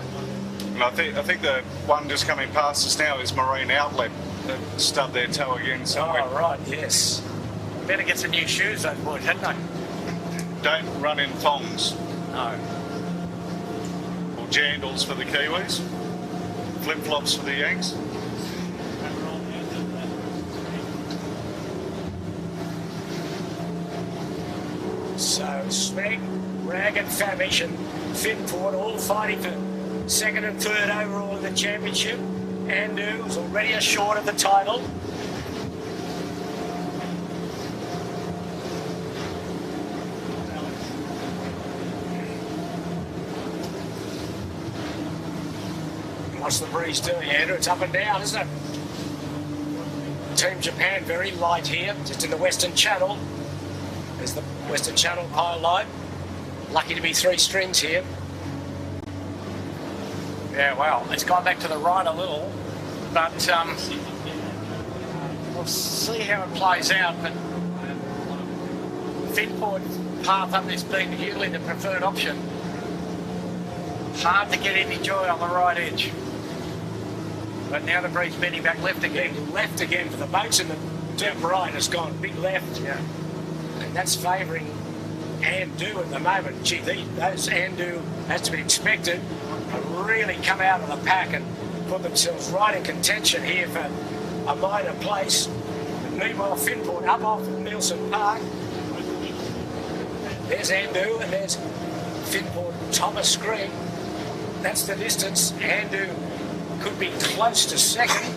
And I think the one just coming past us now is Marine Outlet. They've stubbed their toe again somewhere. Oh, right, yes. Better get some new shoes, those boys, hadn't they? Don't run in thongs. No. Or jandals for the Kiwis. Flip-flops for the Yanks. So Smeg, Rag and Famish and Finport all fighting for second and third overall in the championship. Andu is already ashort of the title. What's the breeze doing, Andrew? It's up and down, isn't it? Team Japan very light here, just in the Western Channel. There's the Western Channel pile light. Lucky to be three strings here. Yeah, well, it's gone back to the right a little, but we'll see how it plays out. But Finport's path up this being usually the preferred option. Hard to get any joy on the right edge. But now the breeze bending back left again. Left again for the boats in the deep right. It's gone big left. Yeah. And that's favouring Andu at the moment. Gee, those Andu, has to be expected, have really come out of the pack and put themselves right in contention here for a minor place. And meanwhile, Finport up off Nielsen Park. There's Andu and there's Finport Thomas Green. That's the distance. Andu could be close to second.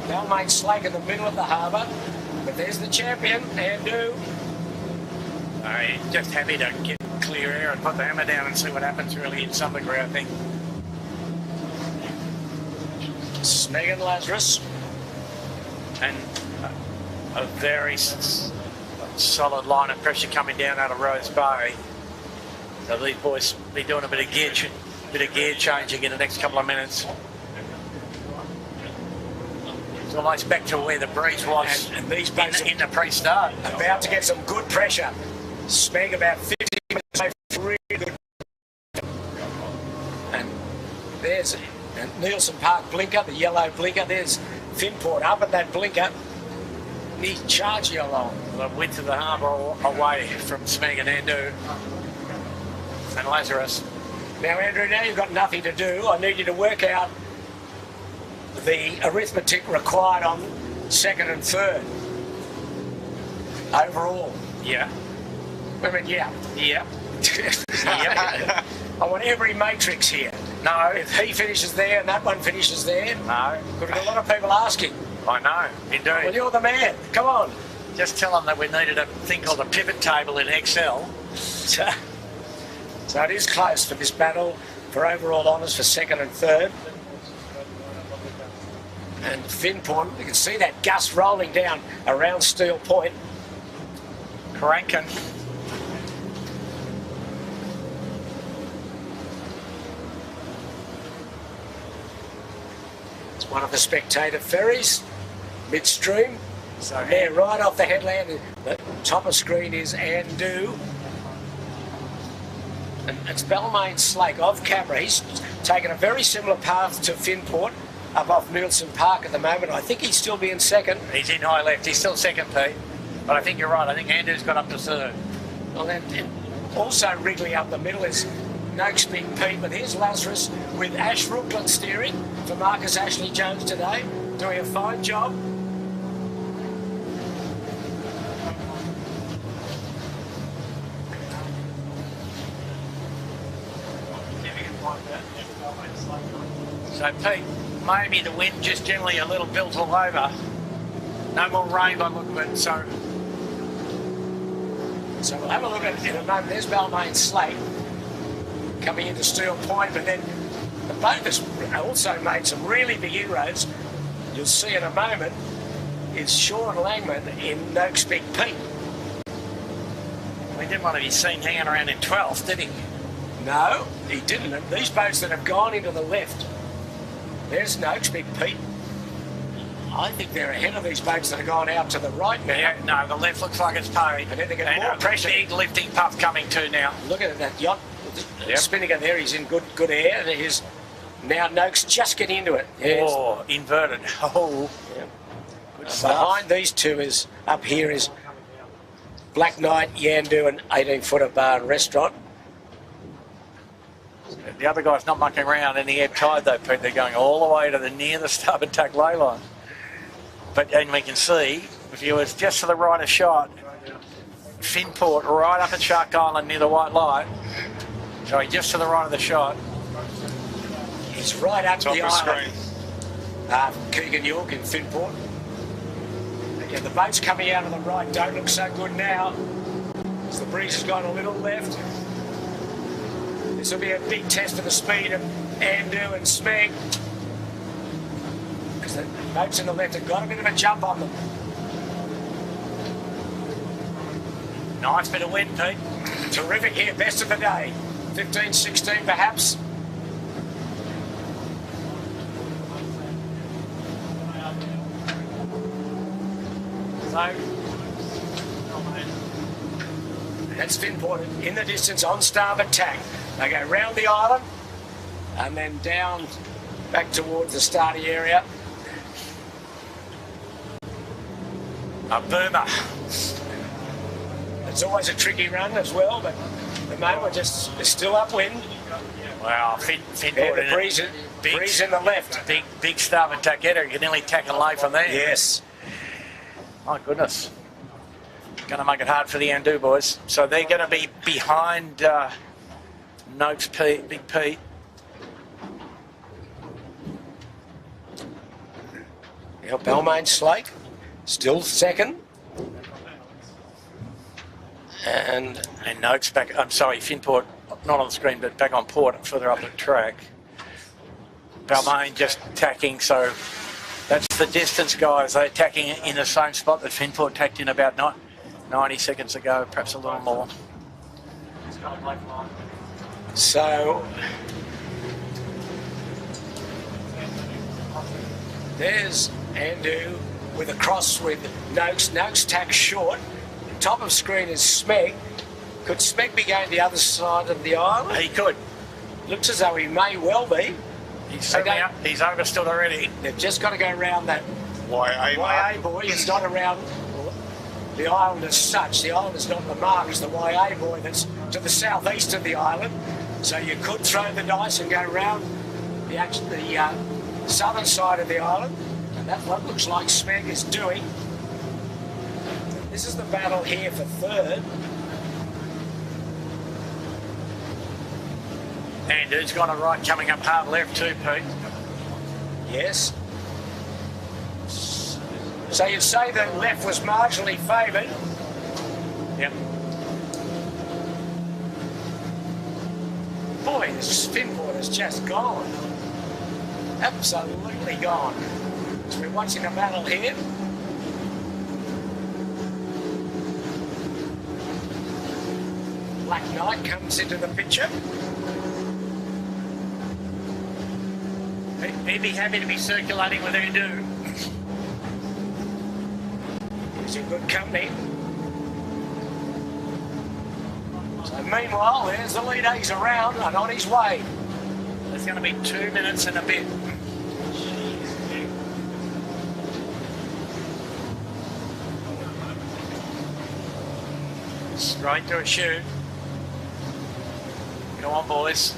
Balmain Slake in the middle of the harbour. But there's the champion, Andu. Just happy to get clear air and put the hammer down and see what happens really in some degree, I think. Smeg and Lazarus. And a very solid line of pressure coming down out of Rose Bay. So these boys be doing a bit of gear changing in the next couple of minutes. It's almost back to where the breeze was and these boats in the pre-start. About to get some good pressure. Smeg about 50 minutes away from really good. And there's Nielsen Park blinker, the yellow blinker. There's Finport up at that blinker. He's charging along. The width of the harbour away from Smeg and Andu and Lazarus. Now, Andrew, now you've got nothing to do. I need you to work out the arithmetic required on second and third. Overall. Yeah. I mean, yeah. Yeah. Yeah. I want every matrix here. No. If he finishes there and that one finishes there. No. We've got a lot of people asking. I know, indeed. Well, you're the man. Come on. Just tell them that we needed a thing called a pivot table in Excel. So it is close for this battle for overall honours for second and third. And Finport, you can see that gust rolling down around Steel Point. Cranking. It's one of the spectator ferries, midstream. So there, right off the headland, the top of screen is Andu. And it's Balmain Slake off camera. He's taken a very similar path to Finport up off Nielsen Park at the moment. I think he's still being second. He's in high left. He's still second, Pete. But I think you're right. I think Andu's got up to third. Well, then, also wriggling up the middle is Noakes Big Pete. But here's Lazarus with Ash Brooklyn steering for Marcus Ashley Jones today, doing a fine job. So, Pete, maybe the wind just generally a little built all over. No more rain by the look of it, so we'll have a look at it in a moment. There's Balmain Slate coming into Steel Point, but then the boat has also made some really big inroads. You'll see in a moment is Sean Langman in Noakes Big Pete. We didn't want to be seen hanging around in 12th, did he? No, he didn't. And these boats that have gone into the left, there's Noakes Big Pete. I think they're ahead of these boats that have gone out to the right now. Yeah, no, the left looks like it's paid. And then they get more pressure. Big lifting puff coming too now. Look at that yacht. Spinnaker there, he's in good air. There's now Noakes just getting into it. Yes. Oh, inverted. Oh. Yeah. Behind these two is, up here is Black Knight, Yandu and 18-footer bar and restaurant. The other guy's not mucking around in the ebb tide though, Pete. They're going all the way to the near the starboard tack ley line. And we can see, if you was just to the right of shot, Finport right up at Shark Island near the white light. So he's just to the right of the shot. He's right up Top the of island. screen. Keegan York in Finport. Yeah, the boats coming out of the right don't look so good now, as the breeze has gone a little left. This will be a big test for the speed of Andu and Smeg, because the boats in the left have got a bit of a jump on them. Nice bit of wind, Pete. Terrific here, best of the day. 15, 16 perhaps. So, that's Finport in the distance on starboard tack. They go round the island and then down back towards the starting area. A boomer. It's always a tricky run as well, but at the moment we're just still upwind. Wow, Finport Yeah, the breeze in the left. Big starboard tack header. You can nearly tack and lay from there. Yes. My goodness. Going to make it hard for the Andu boys. So they're going to be behind Noakes Big Pete. Yeah, Balmain Slake, still second. And Noakes back, I'm sorry, Finport, not on the screen, but back on port, further up the track. Balmain just tacking, so that's the distance, guys. They're tacking in the same spot that Finport tacked in about 90 seconds ago, perhaps a little more. so there's Andu with a cross with Noakes. Noakes tack short. Top of screen is Smeg. Could Smeg be going the other side of the island? He could. Looks as though he may well be. He's overstood already. They've just got to go around that YA buoy. It's not around the island as such. The island is not the mark. It's the YA buoy that's to the southeast of the island. So you could throw the dice and go round the southern side of the island. And that's what looks like Smeg is doing. This is the battle here for third. And who's got a right coming up hard left too, Pete? Yes. So you'd say that left was marginally favoured. Yep. Boy, this Finport has just gone. Absolutely gone. So we're watching a battle here. Black Knight comes into the picture. He'd be happy to be circulating with Andu. He's in good company. So meanwhile, there's the lead. He's around and on his way. There's going to be 2 minutes and a bit. Straight to a shoot. Go on, boys.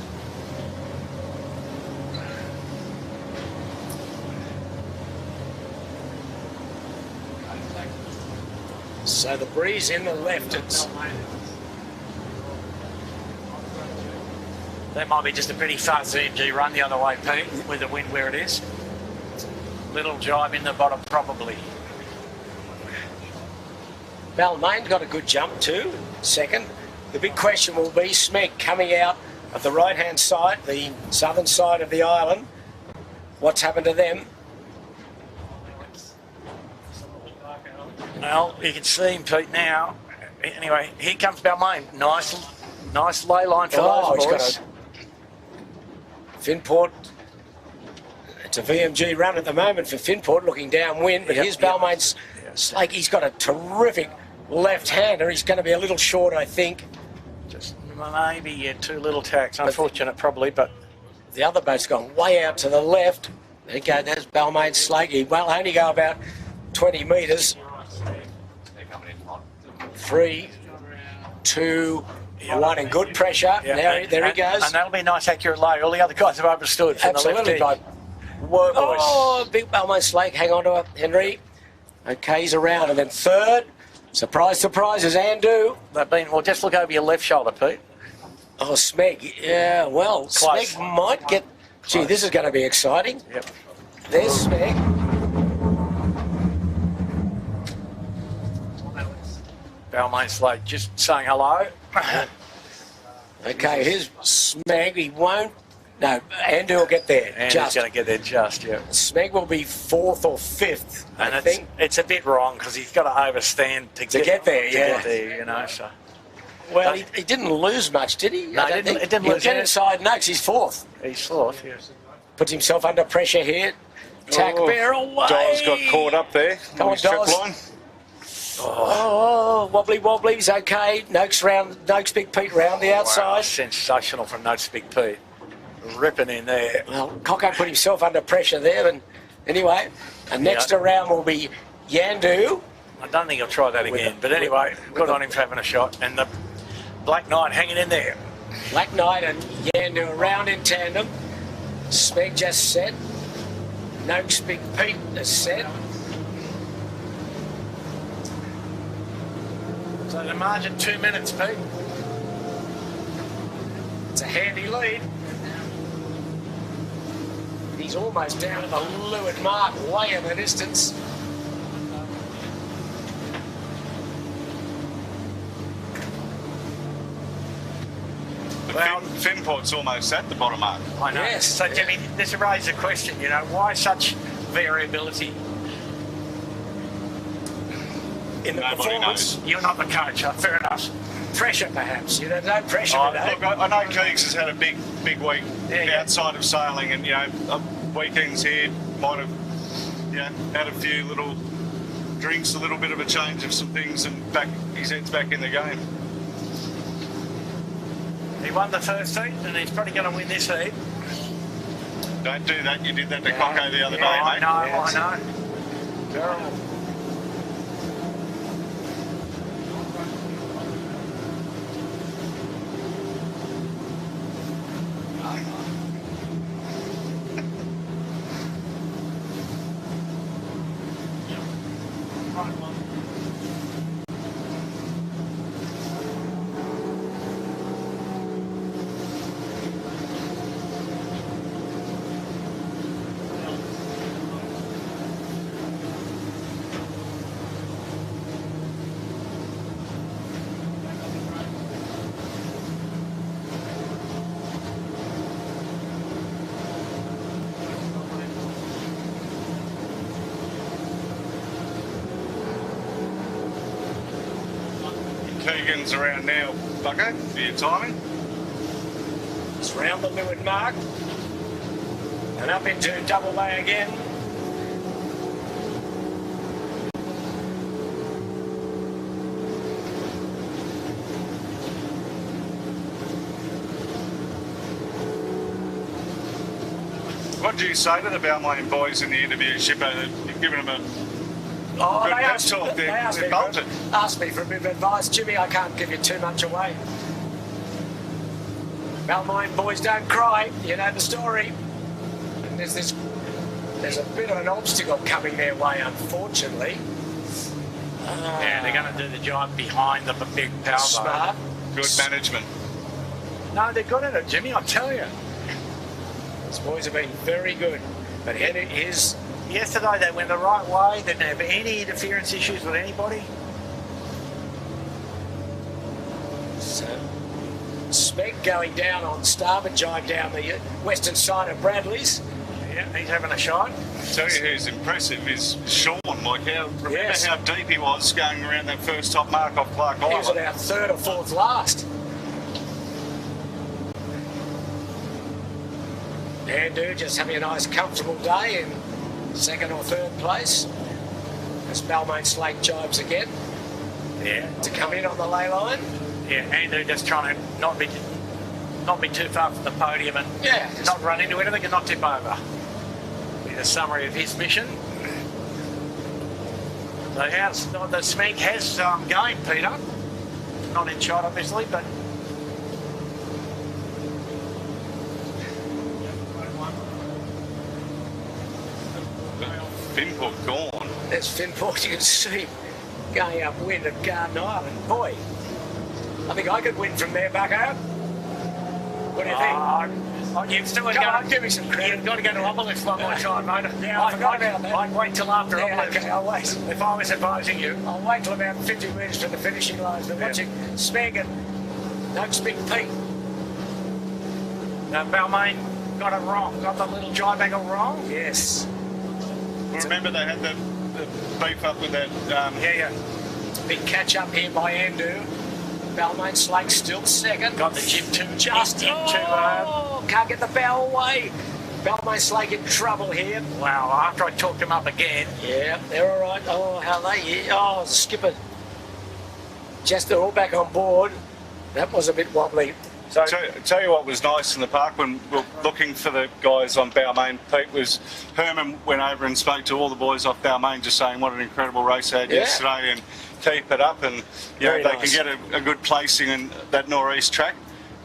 So the breeze in the left, That might be just a pretty fast ZMG run the other way, Pete, with the wind where it is. Little jibe in the bottom, probably. Balmain got a good jump too, second. The big question will be Smeg coming out of the right-hand side, the southern side of the island. What's happened to them? Well, you can see him, Pete, now. Anyway, here comes Balmain. Nice lay line for those boys. Finport. It's a VMG run at the moment for Finport, looking downwind, but here's Balmain's Slake. He's got a terrific left-hander. He's going to be a little short, I think. Just maybe too little tacks. Unfortunate, probably, but the other boat's gone way out to the left. There you go, there's Balmain Slake. He will only go about 20 metres. 3, 2, 1, and good pressure. Yeah. There he goes. And that'll be a nice accurate lay. All the other guys have overstood from Absolutely, the left. Whoa, boys. Oh, big Balmain Slake. Hang on to it, Henry. Okay, he's around. And then third, surprise, surprise, is Andu. Well, just look over your left shoulder, Pete. Oh, Smeg. Yeah, well, Close. Smeg might get... Gee, this is going to be exciting. Yep. There's Smeg. Balmain Slate just saying hello. Okay, here's Smeg. He won't... No, Andu will get there. And he's going to get there just, yeah. Smeg will be 4th or 5th, And I think. it's a bit wrong because he's got to overstand to get there, to yeah. get there, you know, so... Well, he didn't lose much, did he? No, he didn't He'll lose get any. inside Noakes. He's 4th. He's 4th, yes. Puts himself under pressure here. Tack bear away. Dawes got caught up there. Come on, Strip Dawes. line. Oh, wobbly's okay. Noakes Big Pete round the outside. Wow, sensational from Noakes Big Pete. Ripping in there. Well, Coco put himself under pressure there. And anyway, and next around will be Yandu. I don't think he'll try that again. But anyway, good on him for having a shot. And the Black Knight hanging in there. Black Knight and Yandu around in tandem. Smeg just set. Noakes Big Pete is set. So the margin 2 minutes, Pete. It's a handy lead. He's He's almost down at the leeward mark, way in the distance. Well, Finport's almost at the bottom mark. I know. Yes, So, Jimmy, this raises a question, you know, why such variability? In the Nobody performance. knows. You're not the coach, fair enough. Pressure, perhaps. You know, no pressure Oh, today. look, I know Keegs has had a big week Yeah. outside of sailing, and you know, weekends here might have, you know, had a few little drinks, a little bit of a change of some things, and his head's back in the game. He won the first heat, and he's probably going to win this heat. Don't do that. You did that to Coco the other day, I mate. know, I know. Terrible. Keegan's around now, Bucko, for your timing. It's round the leeward mark. And up into double bay again. What do you say to the Balmain boys in the interview, Shipper? You've given them a Oh, good they pep asked, talk they there. asked They're me, bolted. asked me for a bit of advice. Jimmy, I can't give you too much away. Balmain boys don't cry. You know the story. And there's a bit of an obstacle coming their way, unfortunately. Yeah, they're going to do the job behind the big power boat. Smart. Good management. No, they're good at it, Jimmy, I tell you. These boys have been very good. But here's Yesterday they went the right way, didn't have any interference issues with anybody. so, Smeg going down on starboard jibe down the western side of Bradley's. Yeah, he's having a shot. Tell you who's impressive is Sean. Like remember Yes. how deep he was going around that first top mark off Clark He was Island. about third or fourth last. Andrew just having a nice comfortable day in second or third place. As Balmain Slate jibes again Yeah. to come in on the ley line. Yeah, Andrew just trying to not be too far from the podium and Yeah. not run into anything and not tip over. Be the summary of his mission. So how's the Smeg has going, Peter? Not in shot, obviously, but Finport gone. There's Finport, you can see going upwind of Garden Island. Boy, I think I could win from there, Bucko. What do you think? you've still got Come to on, give me some credit. You've got to go to Obelisk one more time, mate. Yeah, I forgot about that. I'd wait till after Yeah, Obelisk. okay, I'll wait. If I was advising you. I'll wait till about 50 metres from the finishing line. But watching Smeg and Noakes Big Pete. Now, Balmain got it wrong. Got the little jibe angle wrong. Yes. Well, remember they had the beef up with that. Yeah. Big catch up here by Andrew. Balmain Slate still second. Got the jib too Just into can't get the bow away. Balmain Slate in trouble here. wow, after I talked him up again. Yeah, they're all right. Oh, how they? Oh, the skipper. Just they're all back on board. That was a bit wobbly. So Tell you what was nice in the park when we were looking for the guys on Balmain, Pete, was Herman went over and spoke to all the boys off Balmain, just saying what an incredible race they had yesterday and keep it up, and you know, Very they nice. can get a good placing in that northeast track.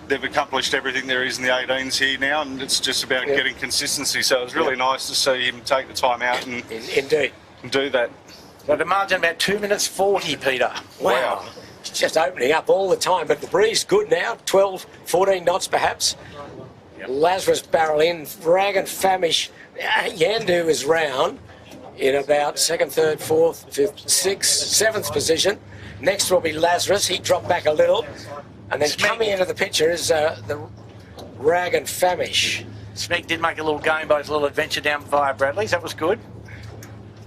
They've accomplished everything there is in the 18s here now, and it's just about getting consistency. So it was really nice to see him take the time out and Indeed. do that. the margin about 2 minutes 40, Peter. Wow. It's just opening up all the time, but the breeze good now, 12, 14 knots perhaps. Lazarus barrel in, Rag and Famish. Yandu is round in about second, third, fourth, fifth, sixth, seventh position. Next will be Lazarus. He dropped back a little. And then coming into the picture is the Rag and Famish. Smeg did make a little game by his little adventure down via Bradley's. That was good.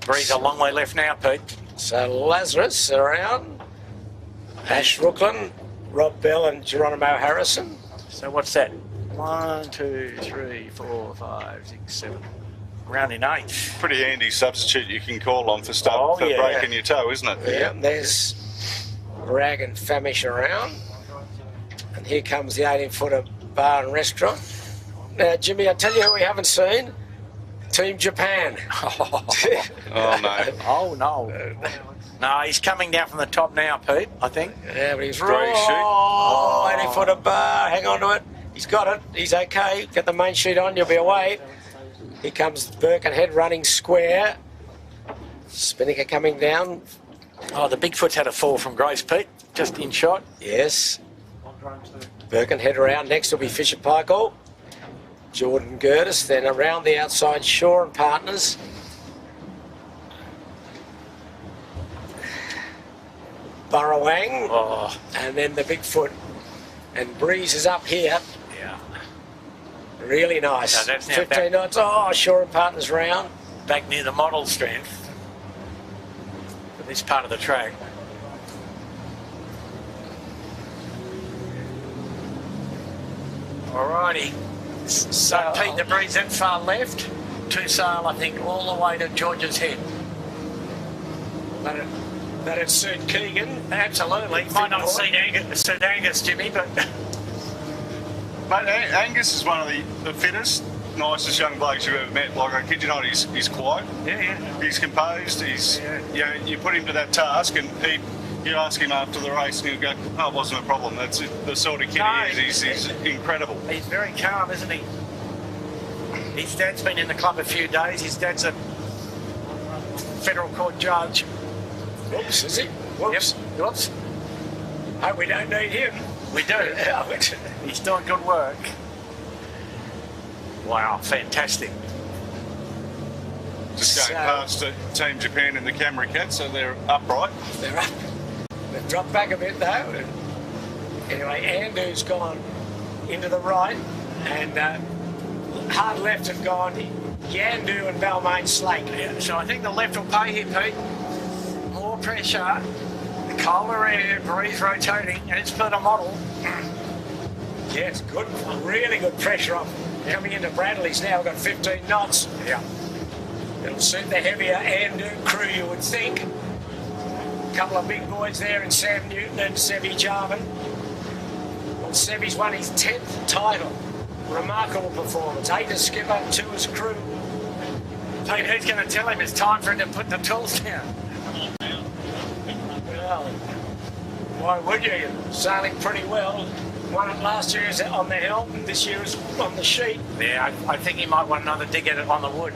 Breeze a long way left now, Pete. So Lazarus around. Ash Rooklyn, Rob Bell and Geronimo Harrison. So what's that? 1, 2, 3, 4, 5, 6, 7. Round in 8. Pretty handy substitute you can call on for breaking your toe, isn't it? Yeah, there's Rag and Famish around. And here comes the 18-footer bar and restaurant. Now, Jimmy, I tell you who we haven't seen. Team Japan. Oh, no. Oh, no. No, he's coming down from the top now, Pete, I think. Yeah, but he's Great shoot. Oh, 18-footer bar. Hang on to it. He's got it. He's okay. Get the main sheet on. You'll be away. Here comes Birkenhead running square. Spinnaker coming down. Oh, the Bigfoot's had a fall from Grace, Pete. Just in shot. Yes. Birkenhead around. Next will be Fisher Paykel. Jordan Gertis. Then around the outside, Shaw and Partners. Burrowang. Oh. And then the Bigfoot. And Breeze is up here. Yeah. Really nice. No, that's now 15 knots. Oh, Shaw and Partners round. Back near the model strength for this part of the track. Alrighty. So Pete, the Breeze that far left. To sail, I think, all the way to George's Head. That'd suit Keegan. Absolutely. Might not suit Angus, Jimmy, but... Mate, Angus is one of the fittest, nicest young blokes you've ever met. Like, I kid you not, he's quiet. Yeah. He's composed. You put him to that task and you ask him after the race and he'll go, oh, it wasn't a problem. That's the sort of kid he is. He's incredible. He's very calm, isn't he? His dad's been in the club a few days. His dad's a federal court judge. Whoops, is he? Whoops. Yep. Whoops. Oh, we don't need him. We do. He's doing good work. Wow, fantastic. Just going past Team Japan in the Camry Cat, so they're upright. They're up. They've dropped back a bit, though. Anyway, Andu's gone into the right, and hard left have gone Yandu and Balmain Slake. Yeah, so I think the left will pay here, Pete. More pressure, colder air, Breeze rotating, and it's for the model. Yeah, it's good. Really good pressure off. Coming into Bradley's now, we've got 15 knots. Yeah. It'll suit the heavier Andu crew, you would think. A couple of big boys there in Sam Newton and Sevi Jarman. Well, Sevi's won his 10th title. Remarkable performance. 8 as skipper, 2 as crew. Pete, who's going to tell him it's time for him to put the tools down? Well, why would you? Sailing pretty well. Won it last year on the helm, and this year is on the sheet. Yeah, I think he might want another dig at it on the wood.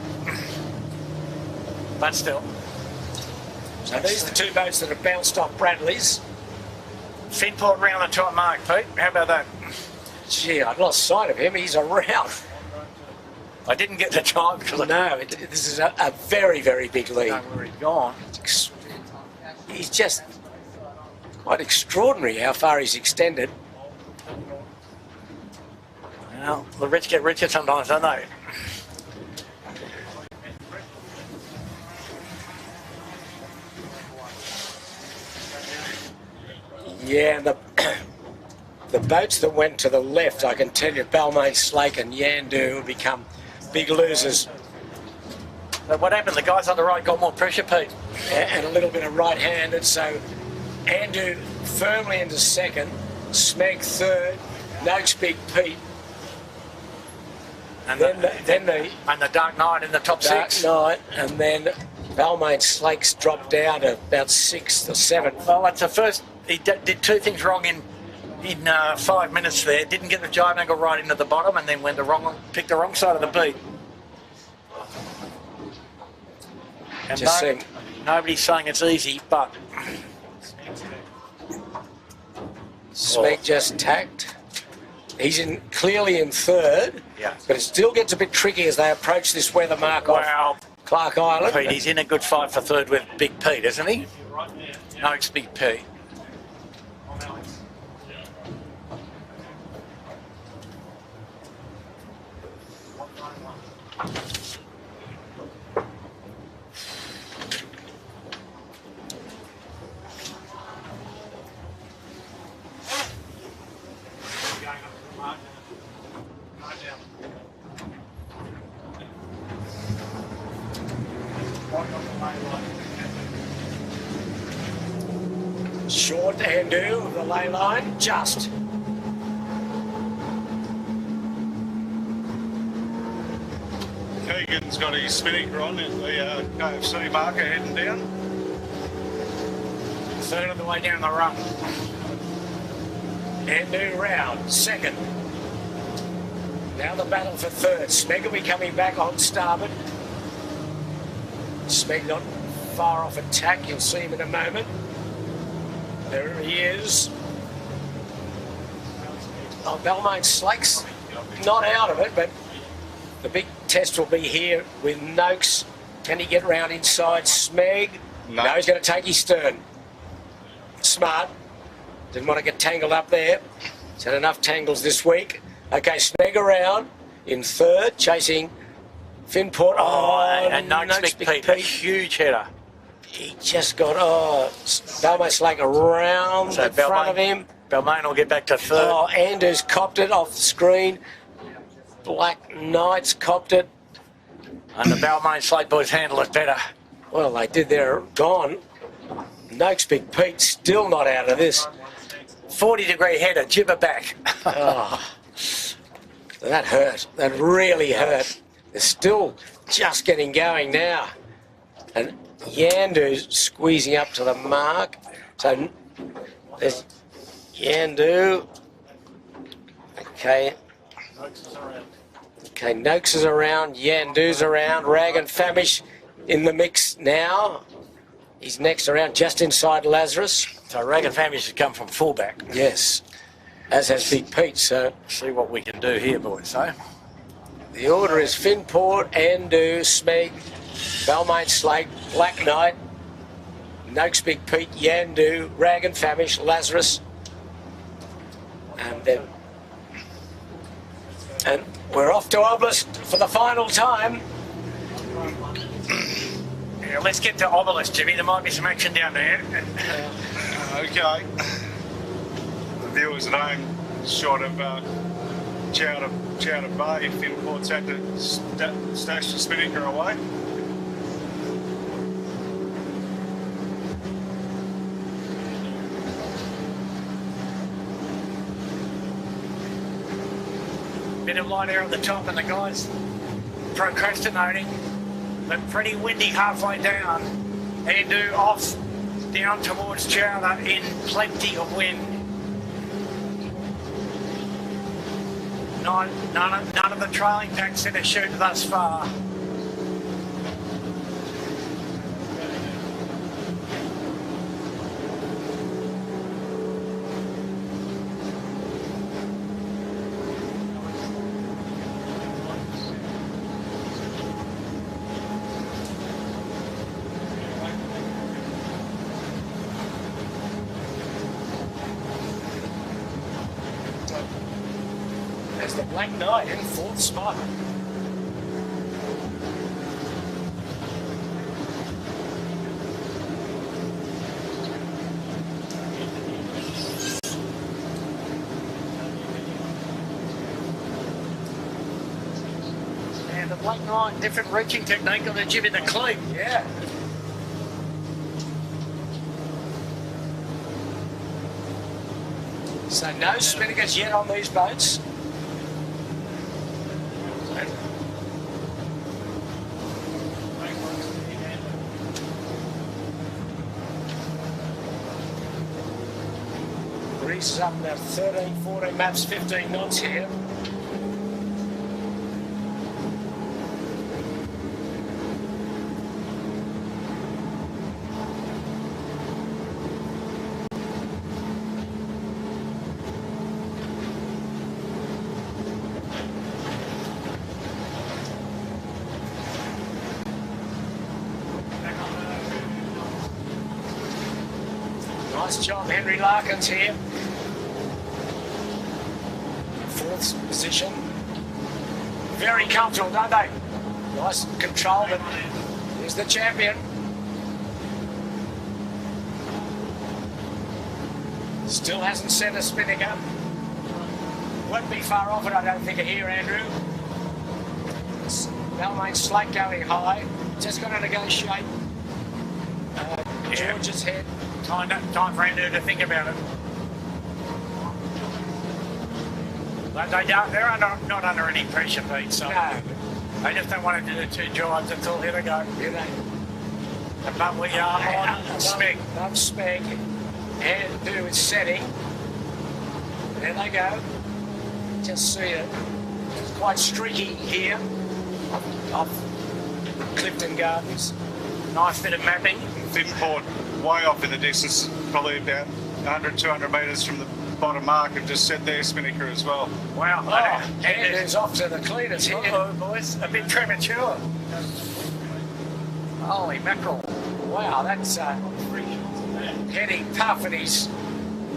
But still. So these are the 2 boats that have bounced off Bradley's. Finport round the top mark, Pete. How about that? Gee, I'd lost sight of him. He's around. I didn't get the time because This is a very, very big lead. where he'd gone. He's just quite extraordinary how far he's extended. Well, the rich get richer sometimes, don't they? Yeah, and the boats that went to the left, I can tell you, Balmain Slake and Yandu will become big losers. But what happened? The guys on the right got more pressure, Pete. And a little bit of right-handed, so Andu firmly into second, Smeg third, Noakes Big Pete. And then the Dark Knight in the top Dark 6. Knight, and then Balmain Slake's dropped down to about 6th or 7th. Well, that's the first. He did 2 things wrong in 5 minutes there. Didn't get the jibe angle right into the bottom, and then picked the wrong side of the beat. And nobody's saying it's easy, but Smeg just tacked. He's clearly in third, Yeah. but it still gets a bit tricky as they approach this weather mark Wow. off Clark Island. Pete, he's in a good fight for third with Big Pete, isn't he? No, it's Big Pete. Short Andu of the ley line, just. Keegan's got his Spinnaker on in the KFC marker heading down. Third of the way down the run. Andu round, second. Now the battle for third. Smeg will be coming back on starboard. Smeg not far off attack, you'll see him in a moment. There he is. Oh, Balmain Slake's not out of it, but the big test will be here with Noakes. Can he get round inside Smeg? No, he's going to take his stern. Smart. Didn't want to get tangled up there. He's had enough tangles this week. Okay, Smeg around in third, chasing Finport. Oh, and Noakes Big Pete, a huge header. He just got, Balmain Slake around So in front of him. Balmain will get back to third. Oh, Anders copped it off the screen. Black Knights copped it. And the Balmain Slate boys handle it better. Well, they did. They're gone. Noakes Big Pete still not out of this. 40-degree header, jibber back. Oh, that hurt. That really hurt. They're still just getting going now. And Yandu's squeezing up to the mark. So there's Yandu. Okay. Okay, Noakes is around, Yandu's around, Rag and Famish in the mix now. He's next around just inside Lazarus. So Rag and Famish has come from fullback. Yes, as has Big Pete. So See what we can do here, boys, eh? the order is Finport, Andu, Smeg, Balmain Slate, Black Knight, Noakes Big Pete, Yandu, Rag and Famish, Lazarus. And we're off to Obelisk for the final time. Yeah, let's get to Obelisk, Jimmy. There might be some action down there. Okay. The viewers at home, short of Chowder Bay, Finport's had to stash the Spinnaker away. Bit of light air at the top and the guys procrastinating, but pretty windy halfway down. Andu off down towards Chowder in plenty of wind. None of the trailing packs in a shoot thus far. There's the Black Knight in fourth spot. And the Black Knight, different reaching technique on the jib in the cleat. Yeah. So no Spinnakers yet on these boats. Breeze is up about 13, 14 maps, 15 knots here. Nice job, Henry Larkins here. Fourth position. Very comfortable, don't they? Nice control, but he's the champion. Still hasn't set a Spinnaker. Won't be far off it, I don't think, here, Andrew. Balmain Slate going high. Just got to negotiate George's head. Time for Andrew to think about it. But they're not under any pressure, Pete, so No. they just don't want to do the two drives. That's all. Here they go. Do they? But we are on Speg. Above Speg. And do is setting. There they go. Just see it. It's quite streaky here off Clifton Gardens. Nice bit of mapping. Finport way off in the distance, probably about 100, 200 metres from the bottom mark, and just set their Spinnaker as well. Wow. Oh, and it's off to the cleaners here. Uh-oh, boys. A bit premature. Holy mackerel. Wow, that's heading tough, and he's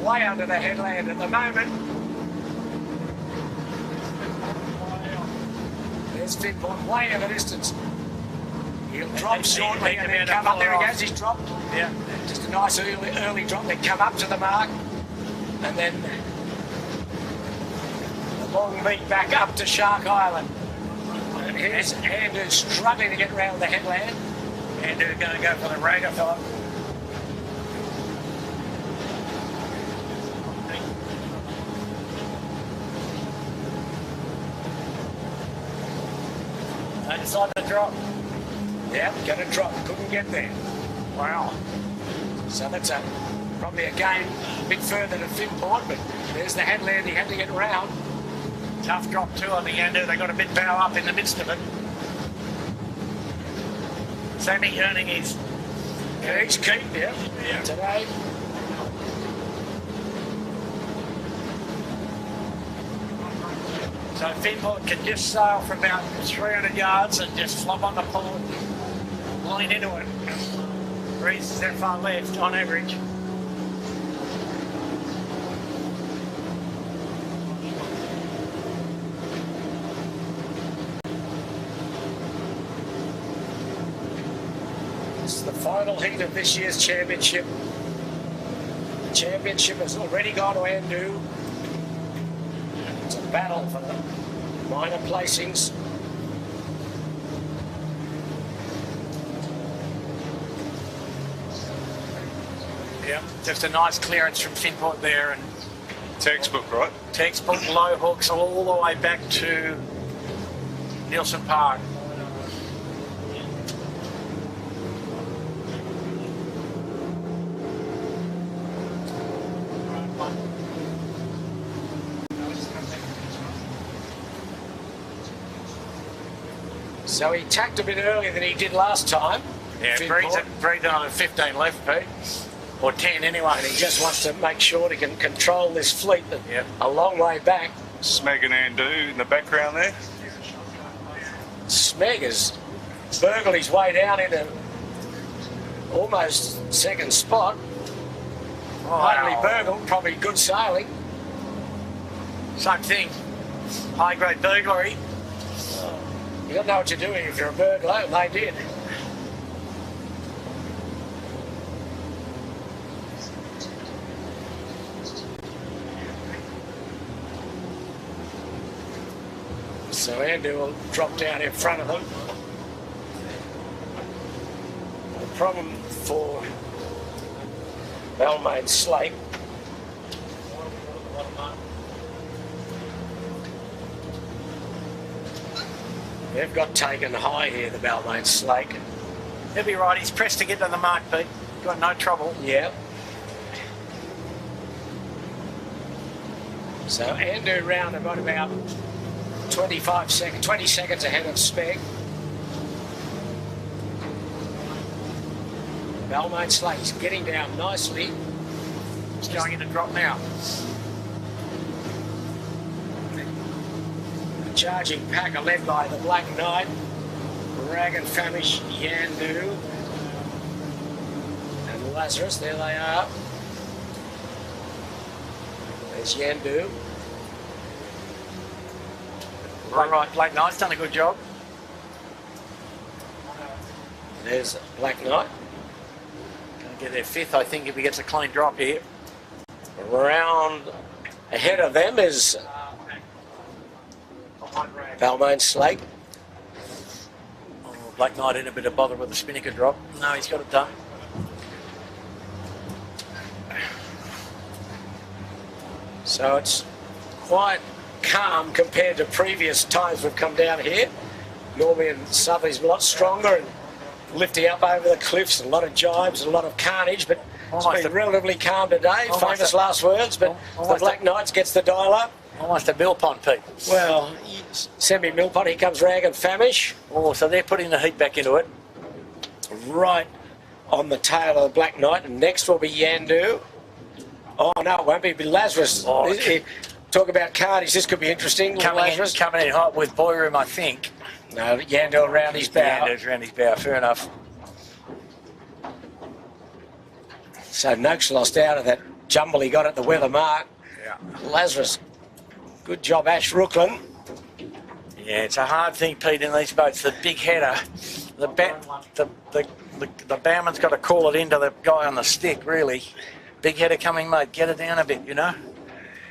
way under the headland at the moment. There's Finport way in the distance. He'll drop shortly and then come up. There he goes, he's dropped. Yeah. Just a nice early drop, then come up to the mark, and then the long beat back up to Shark Island. And here's Andrew struggling to get round the headland. Andrew going to go for the Regatta. They decided to drop. Yeah, going to drop, couldn't get there. Wow. So that's probably a game a bit further to Finport, but there's the headland he had to get round. Tough drop too on the Andrew. They got a bit bow up in the midst of it. Sammy earning his Keep, yeah. Today. So Finport can just sail for about 300 yards and just flop on the port, line into it. Breeze is that far left on average. This is the final heat of this year's championship. The championship has already gone to Andrew. It's a battle for the minor placings. Yeah, just a nice clearance from Finport there, and Textbook, right? textbook low hooks all the way back to Nielsen Park. So he tacked a bit earlier than he did last time. Yeah, Finport. Breed on a 15 left, Pete. Or 10 anyway. And he just wants to make sure he can control this fleet that Yep. a long way back. Smeg and Andrew in the background there. Smeg has burgled his way down into almost second spot. Hardly burgled, probably good sailing. Same thing. High grade burglary. You don't know what you're doing if you're a burglar, and they did. So Andrew will drop down in front of them. The problem for Balmain Slate they've got taken high here, the Balmain Slate. He'll be right. He's pressed to get to the mark, Pete. Got no trouble. Yeah. So Andrew round about 25 seconds, 20 seconds ahead of Speg. Balmain Slate's getting down nicely. He's going into drop now. The charging pack are led by the Black Knight, Rag and Famish, Yandu, and Lazarus. There they are. There's Yandu. Right, Black Knight's done a good job. There's Black Knight. Going to get their fifth, I think, if he gets a clean drop here. Around ahead of them is Balmain Skiff. Oh, Black Knight in a bit of bother with the Spinnaker drop. No, he's got it done. So it's quite calm compared to previous times we've come down here. Normally in Southey's a lot stronger and lifting up over the cliffs, a lot of jibes, a lot of carnage, but it's been relatively calm today. Famous last words, but the Black Knights gets the dial up. Almost a mill pond, Pete. Well, semi-mill pond, here comes Rag and Famish. Oh, so they're putting the heat back into it. Right on the tail of the Black Knight, and next will be Yandu. Oh, no, it won't be. It'll be Lazarus. Oh, talk about carnage, this could be interesting. Coming in hot with Boy Room, I think. No, Yandu around his bow. Yandu's around his bow, fair enough. So Noakes lost out of that jumble he got at the weather mark. Yeah. Lazarus, good job, Ash Rooklyn. Yeah, it's a hard thing, Pete, in these boats. The big header, the bowman's got to call it into the guy on the stick, really. Big header coming, mate, get it down a bit, you know.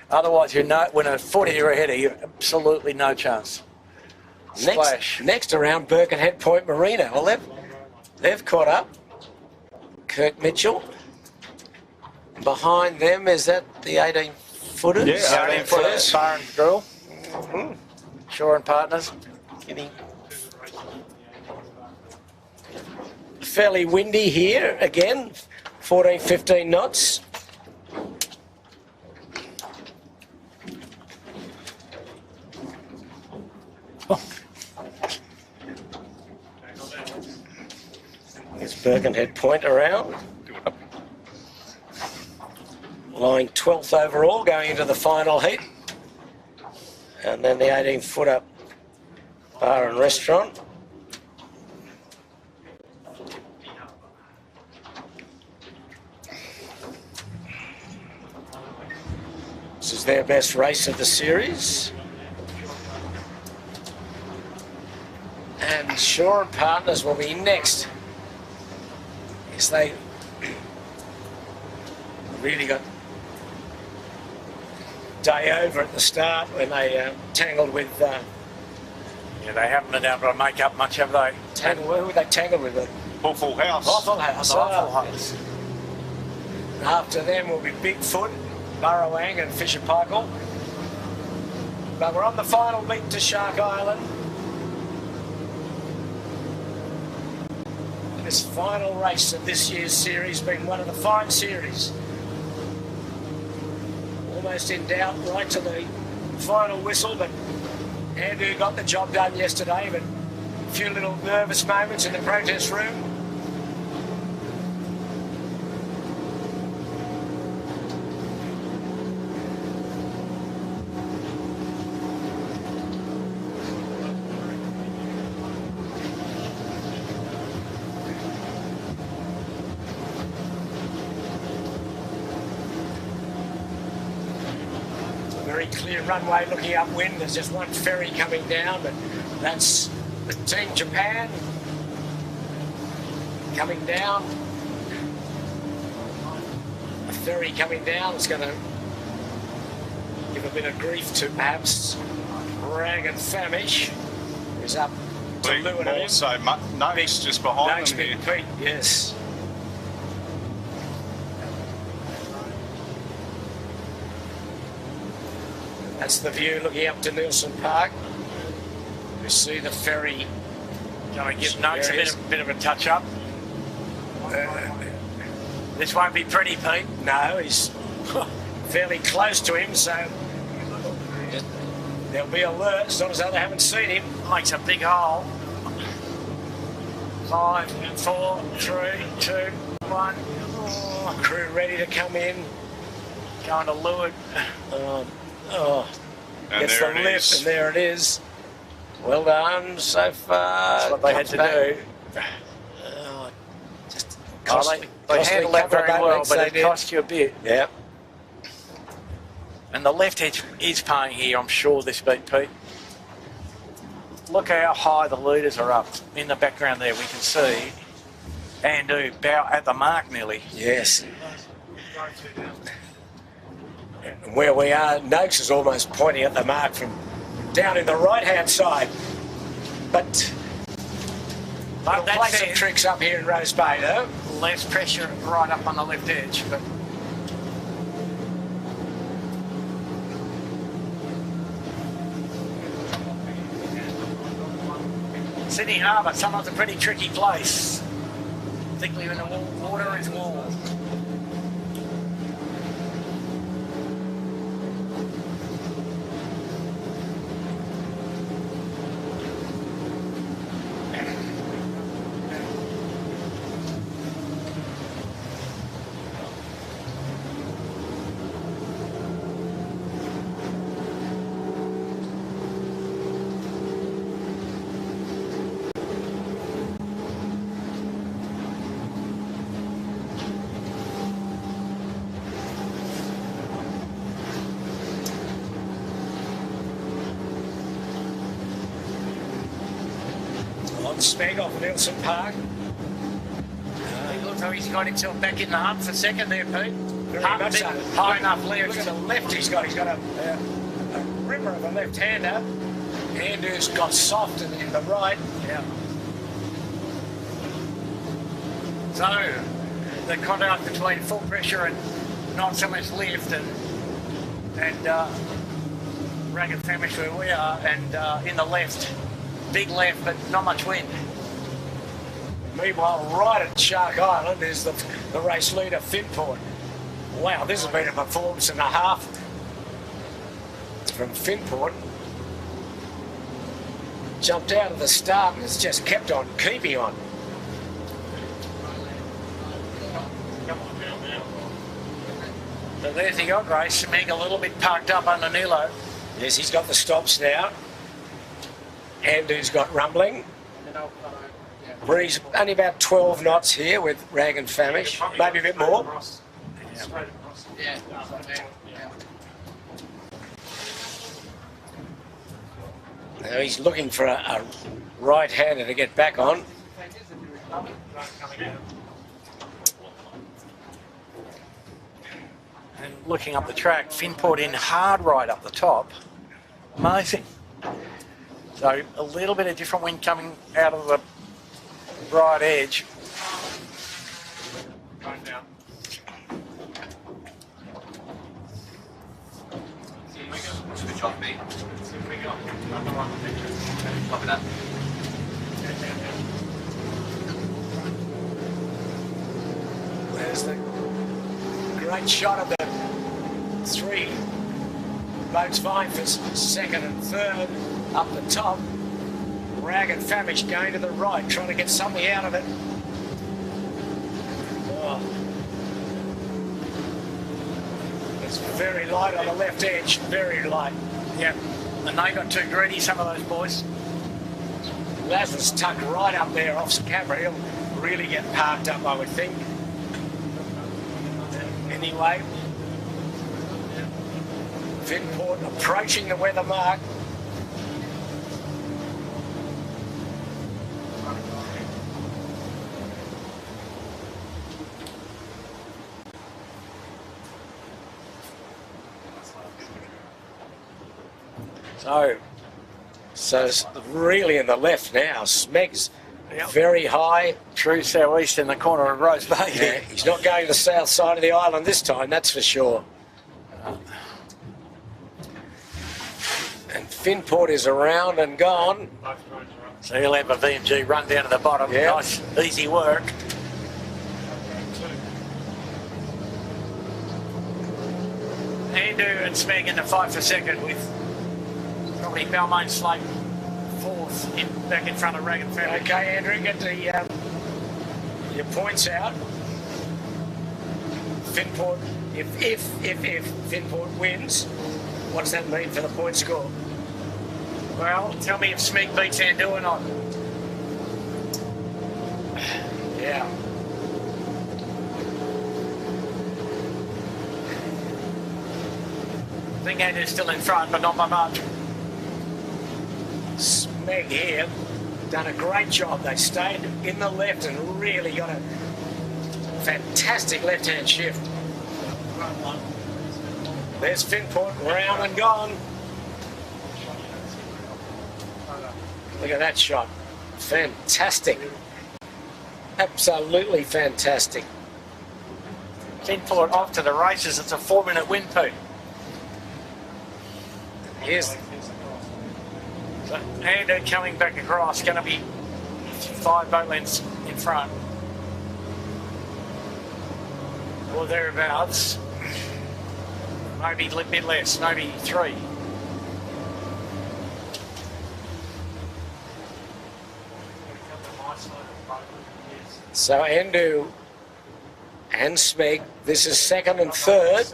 Otherwise, when a 40-degree header, you've absolutely no chance. Splash. Next around Birkenhead Point Marina. Well, they've caught up. Kirk Mitchell. Behind them, is that the 18-footers? Yeah, 18-footers. Bar and Drill. Shore and Partners. Getting fairly windy here again. 14, 15 knots. Here's Birkenhead Point around. Lying 12th overall, going into the final heat. And then the 18-footer bar and restaurant. This is their best race of the series. And Shore and Partners will be next. Yes, they really got day over at the start when they tangled with... Yeah, they haven't been able to make up much, have they? Who were they tangled with? Hawthorne House. Hawthorne House. House. After them will be Bigfoot, Burrowang and Fisher Paykel. But we're on the final beat to Shark Island. This final race of this year's series been one of the fine series. Almost in doubt right to the final whistle, but Andrew got the job done yesterday, but a few little nervous moments in the protest room. Very clear runway looking upwind. There's just one ferry coming down, but that's the Team Japan coming down. A ferry coming down is going to give a bit of grief to perhaps Rag and Famish, who's up to leeward of him. Also, Noakes just behind them here. Pete, yes. That's the view looking up to Nielsen Park. We see the ferry. Going to give Noakes a bit of a touch-up. This won't be pretty, Pete. No, he's fairly close to him, so they'll be alert. It's not as though they haven't seen him. Makes a big hole. 5, 4, 3, 2, 1. Oh, crew ready to come in. Going to leeward. Gets the lift, and there it is. Well done so far. That's what they had to do. Just they handled that very well, but it cost you a bit. Yeah. And the left edge is paying here, I'm sure, this beat, Pete. Look how high the leaders are up. In the background there, we can see Andu about at the mark nearly. Yes. And where we are, Noakes is almost pointing at the mark from down in the right-hand side. But we'll play some tricks up here in Rose Bay, though. Less pressure right up on the left edge, but Sydney Harbour, sometimes a pretty tricky place, particularly when the water is warm. Smeg off Nielsen Park. He looks like he's got himself back in the hunt for second there, Pete. Much so. High enough left. Look at the left he's got. He's got a rimmer of a left-hander. Andu's got soft in the right. Yeah. So, the contrast between full pressure and not so much lift and Ragged Famish where we are, and in the left, big left, but not much wind. Meanwhile, right at Shark Island is the race leader, Finport. Wow, this has been a performance and a half from Finport. Jumped out of the start and has just kept on keeping on. So there's the odd race. Smeg a little bit parked up under Nilo. Yes, he's got the stops now. Andu's got rumbling. Breeze only about 12 knots here with Rag and Famish, maybe a bit more. Now he's looking for a right-hander to get back on. And looking up the track, Finport in hard right up the top. Amazing. So a little bit of different wind coming out of the right edge. Switch off me. Copy that. There's the great shot of the three boats vying for second and third up the top. Rag and Famish going to the right, trying to get something out of it. Oh. It's very light on the left edge, very light. Yeah, and they got too greedy, some of those boys. Lazarus tucked right up there off camera. He'll really get parked up, I would think. Anyway, Finport approaching the weather mark. So it's really in the left now. Smeg's very high. True southeast in the corner of Rose Bay. Yeah, he's not going to the south side of the island this time, that's for sure. And Finport is around and gone. So he'll have a VMG run down to the bottom. Yeah. Nice, easy work. Andu and Smeg in the fight for second with probably Balmain Slate fourth back in front of Rag and Famish. Okay, Andrew, get the your points out. Finport, if Finport wins, what does that mean for the point score? Well, tell me if Smeg beats Andu or not. Yeah. think Andrew's still in front, but not by much. Smeg here done a great job. They stayed in the left and really got a fantastic left-hand shift. There's Finport, round and gone. Look at that shot. Fantastic. Absolutely fantastic. Finport off to the races. It's a 4-minute win, Pete. Here's So Andrew coming back across, going to be 5 boat lengths in front. Or thereabouts. Maybe a bit less, maybe 3. so Andu and Smeg. This is second and third.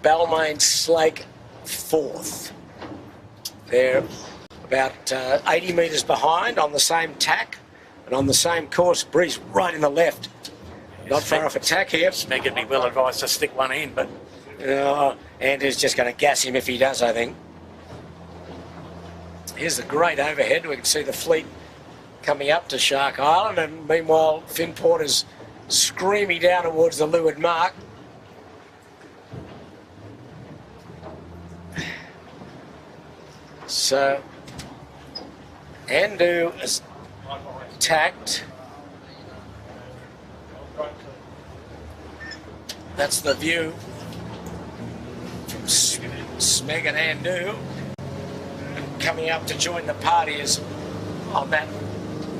Balmain Slake fourth. They're about 80 metres behind on the same tack and on the same course. Breeze right in the left. Not far off a tack here. Smeg would be well advised to stick one in, but Andrew's just going to gas him if he does, I think. Here's the great overhead. We can see the fleet coming up to Shark Island, and meanwhile Finport is screaming down towards the leeward mark. So Andu is tacked. That's the view from Smeg and Andu. And coming up to join the party is on that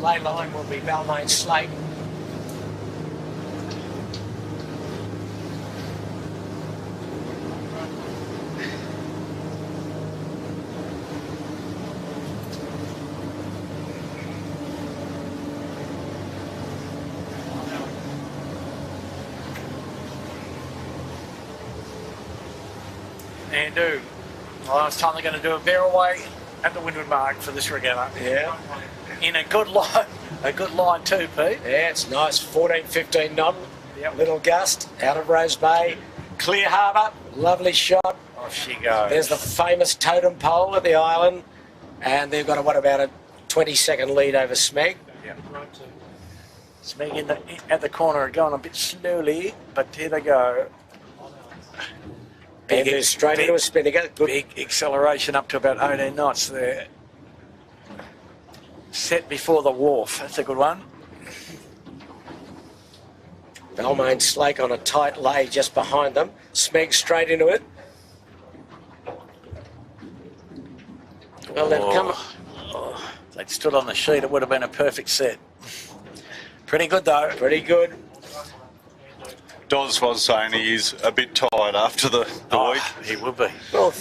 lay line will be Balmain Slake. Andrew, last time they're going to do a barrel away at the windward mark for this regatta. Yeah. In a good line too, Pete. Yeah, it's nice. 14, 15 knot. Yep. Little gust out of Rose Bay. Clear harbour. Lovely shot. Off she goes. There's the famous totem pole at the island. And they've got about a 20-second lead over Smeg. Yep. Smeg at the corner going a bit slowly, but here they go. Big, straight into a Spinnaker. Good. Big acceleration up to about 18 knots there. Set before the wharf. That's a good one. Balmain Slake on a tight lay just behind them. Smeg straight into it. Well, they've come. Oh, if they'd stood on the sheet, it would have been a perfect set. Pretty good though. Pretty good. Doz was saying he is a bit tired after the week. He would be. Well,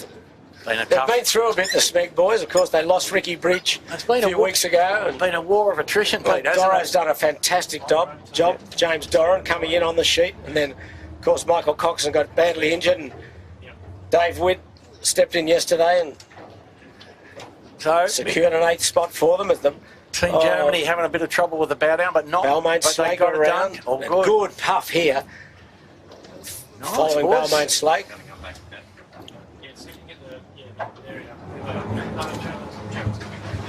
They've been through a bit, the Smeg boys. Of course, they lost Ricky Bridge a few weeks ago. It's been a war of attrition, Pete, hasn't Doro's it? done a fantastic job. James Doran coming in on the sheet. And then, of course, Michael Coxon got badly injured. And Dave Witt stepped in yesterday and secured an 8th spot for them. As the Team Germany having a bit of trouble with the bow down, but not. Balmain but Slake they got it around. done. Oh, Good puff here. Nice, Following boys. Balmain Slake.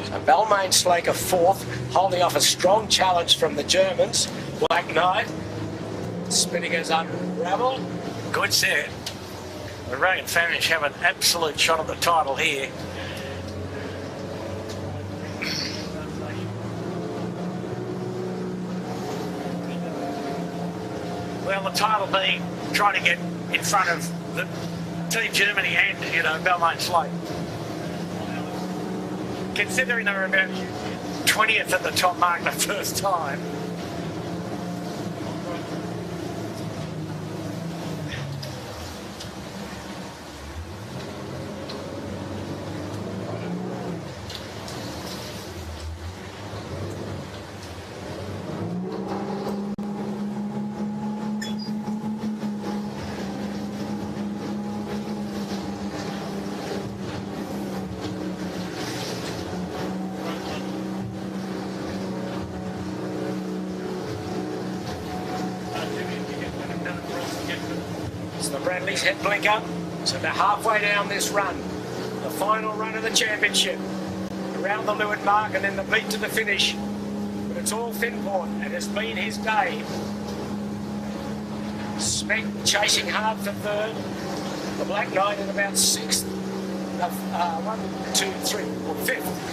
So Balmain Slake a 4th, holding off a strong challenge from the Germans. Black Knight. Spinnaker's unravelled. Good set. The Regan family have an absolute shot at the title here. Well, the title being trying to get in front of the Team Germany and, Balmain Slate. Considering they were about 20th at the top mark the first time. It's the Bradley's head blinker. So they're halfway down this run, the final run of the championship. Around the leeward mark and then the beat to the finish. But it's all Finport, and it's been his day. Smeck chasing hard for third. The Black Knight in about sixth. 1, 2, 3, or fifth.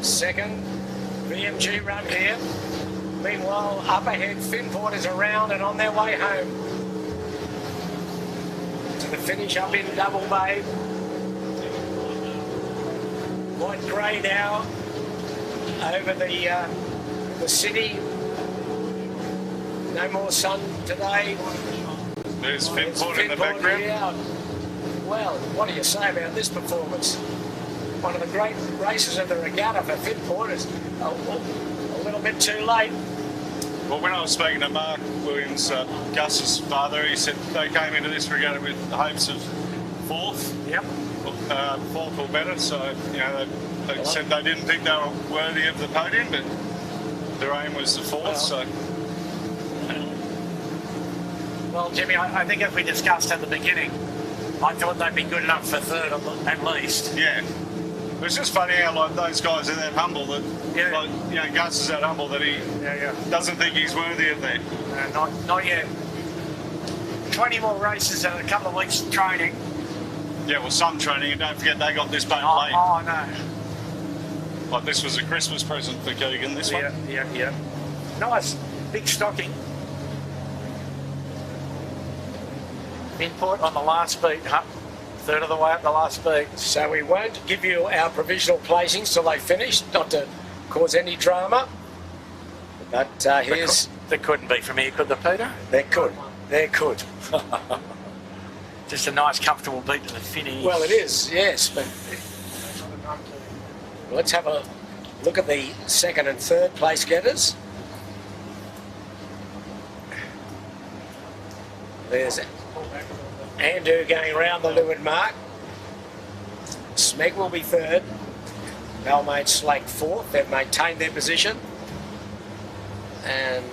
Second, BMG run here. Meanwhile, up ahead, Finport is around and on their way home to the finish up in Double Bay. Quite grey now over the city. No more sun today. There's Finport in the background. Yeah. Well, what do you say about this performance? One of the great races of the regatta for Finport is a little bit too late. Well, when I was speaking to Mark Williams, Gus's father, he said they came into this regatta with hopes of fourth. Yep. Fourth or better. So, you know, they said they didn't think they were worthy of the podium, but their aim was the fourth. Well, Jimmy, I think as we discussed at the beginning, I thought they'd be good enough for third at least. Yeah. It's just funny how like those guys are that humble that, like, you know, Gus is that humble that he doesn't think he's worthy of that. Not yet. 20 more races and a couple of weeks of training. Yeah, well, some training, and don't forget they got this boat late. Oh, no. Like this was a Christmas present for Keegan, this one. Yeah. Nice, big stocking. Input on the last beat, huh? Third of the way up the last beat. So we won't give you our provisional placings till they finish, not to cause any drama. But here's... There couldn't be from here, could there, Peter? There could. There could. Just a nice, comfortable beat to the finish. Well, it is, yes. But let's have a look at the second and third place getters. There's Andrew going round the leeward mark. Smeg will be third. Balmain Slake fourth. They've maintained their position. And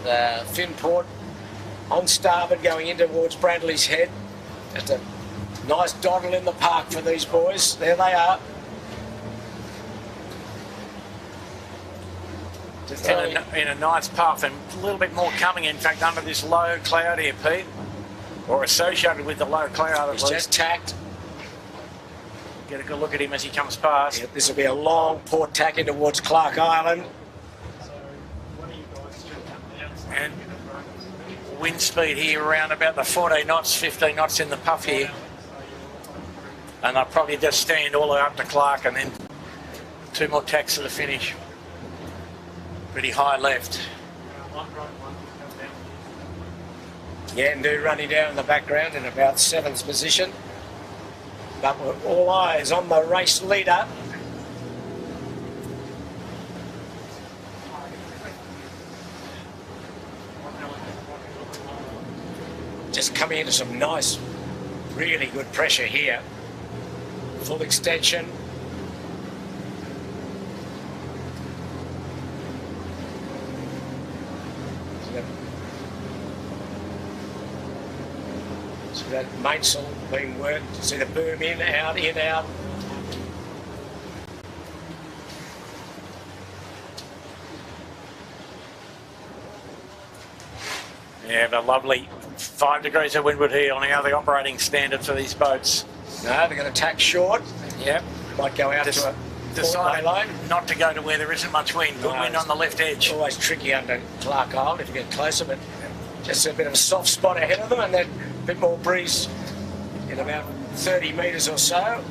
Finport on starboard going in towards Bradley's Head. Just a nice dawdle in the park for these boys. There they are. Just in a nice puff, and a little bit more coming, in fact, under this low cloud here, Pete. Or associated with the low cloud, at He's least. just tacked. Get a good look at him as he comes past. Yeah, this will be a long port tack in towards Clark Island. And wind speed here around about the 14 knots, 15 knots in the puff here. And I'll probably just stand all the way up to Clark and then 2 more tacks to the finish. Pretty high left. Yandu running down in the background in about 7th position. But we're all eyes on the race leader. Just coming into some nice, really good pressure here. Full extension. So that mainsail being worked. See the boom in, out, in, out. Yeah, but lovely 5 degrees of windward here on the operating standard for these boats. No, they're going to tack short. Yep. Might go out to a decide line. Not to go to where there isn't much wind. Good wind on the left edge. Always tricky under Clark Island if you get closer, but just a bit of a soft spot ahead of them and then a bit more breeze in about 30 metres or so.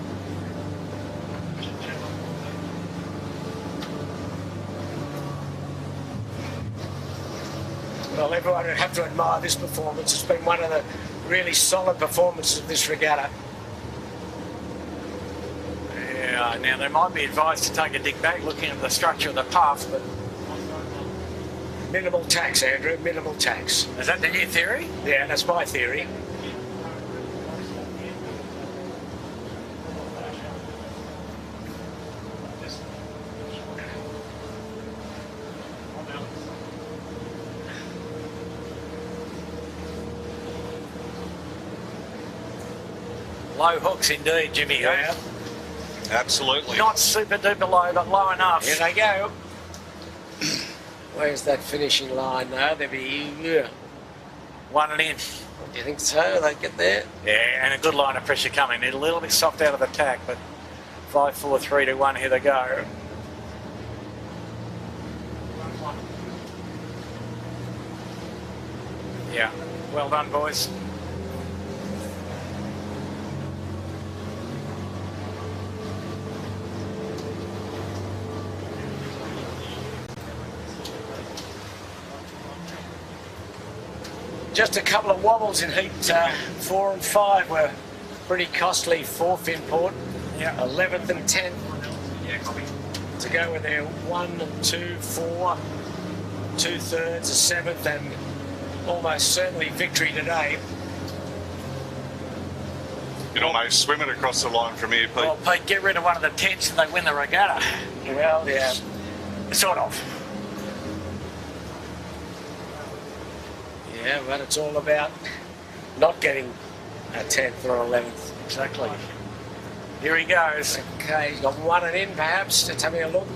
Well, everyone would have to admire this performance. It's been one of the really solid performances of this regatta. Yeah, now they might be advised to take a dig back looking at the structure of the puff, but Minimal tax, Andrew, minimal tax. Is that the new theory? Yeah, that's my theory. Low hooks indeed, Jimmy. Yeah. Absolutely. Not super duper low, but low enough. Here they go. Where's that finishing line now? They'll be, yeah. One and in. Do you think so? They get there? Yeah, and a good line of pressure coming. They're a little bit soft out of the tack, but 5, 4, 3, 2, 1, here they go. Yeah, well done, boys. Just a couple of wobbles in heat 4 and 5 were pretty costly for Finport. Yeah. 11th and 10th to go with their 1, 2, 4, 2/3, a 7th, and almost certainly victory today. You'd almost swim it across the line from here, Pete. Well, Pete, get rid of one of the tents and they win the regatta. Well, yeah. Sort of. Yeah, but it's all about not getting a 10th or 11th. Exactly. Here he goes. Okay, he's got 1 and in perhaps. Let's have a look.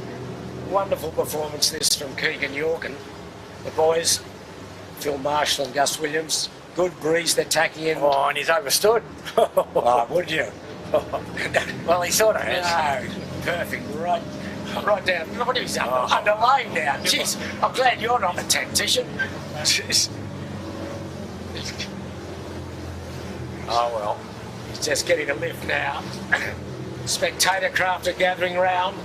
Wonderful performance this from Keegan York and the boys, Phil Marshall and Gus Williams. Good breeze they're tacking in. Oh, and he's overstood. Oh, would you? Well, he sort of has. No, perfect. Right down. What is that? Underlaying down. Jeez, I'm glad you're not a tactician. Jeez. Oh well, he's just getting a lift now. Spectator craft are gathering round,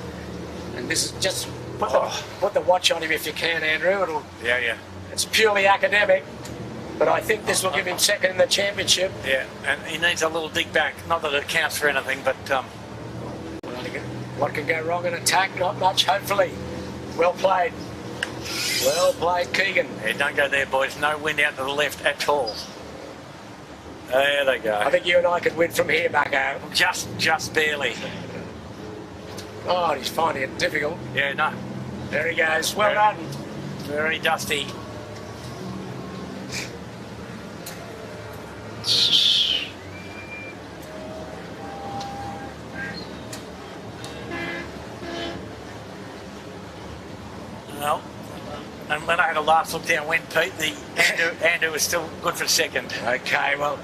and this is just put the watch on him if you can, Andrew. Yeah. It's purely academic, but I think this will give him second in the championship. Yeah, and he needs a little dig back. Not that it counts for anything, but What can go wrong in attack? Not much, hopefully. Well played. Well played, Keegan. yeah, don't go there, boys. No wind out to the left at all. There they go. I think you and I could win from here, Bucko. Just barely. Oh, he's finding it difficult. Yeah, no. There he goes. Well done. Very dusty. Well, and when I had a last look downwind, Pete, Andrew was still good for second. Okay, well,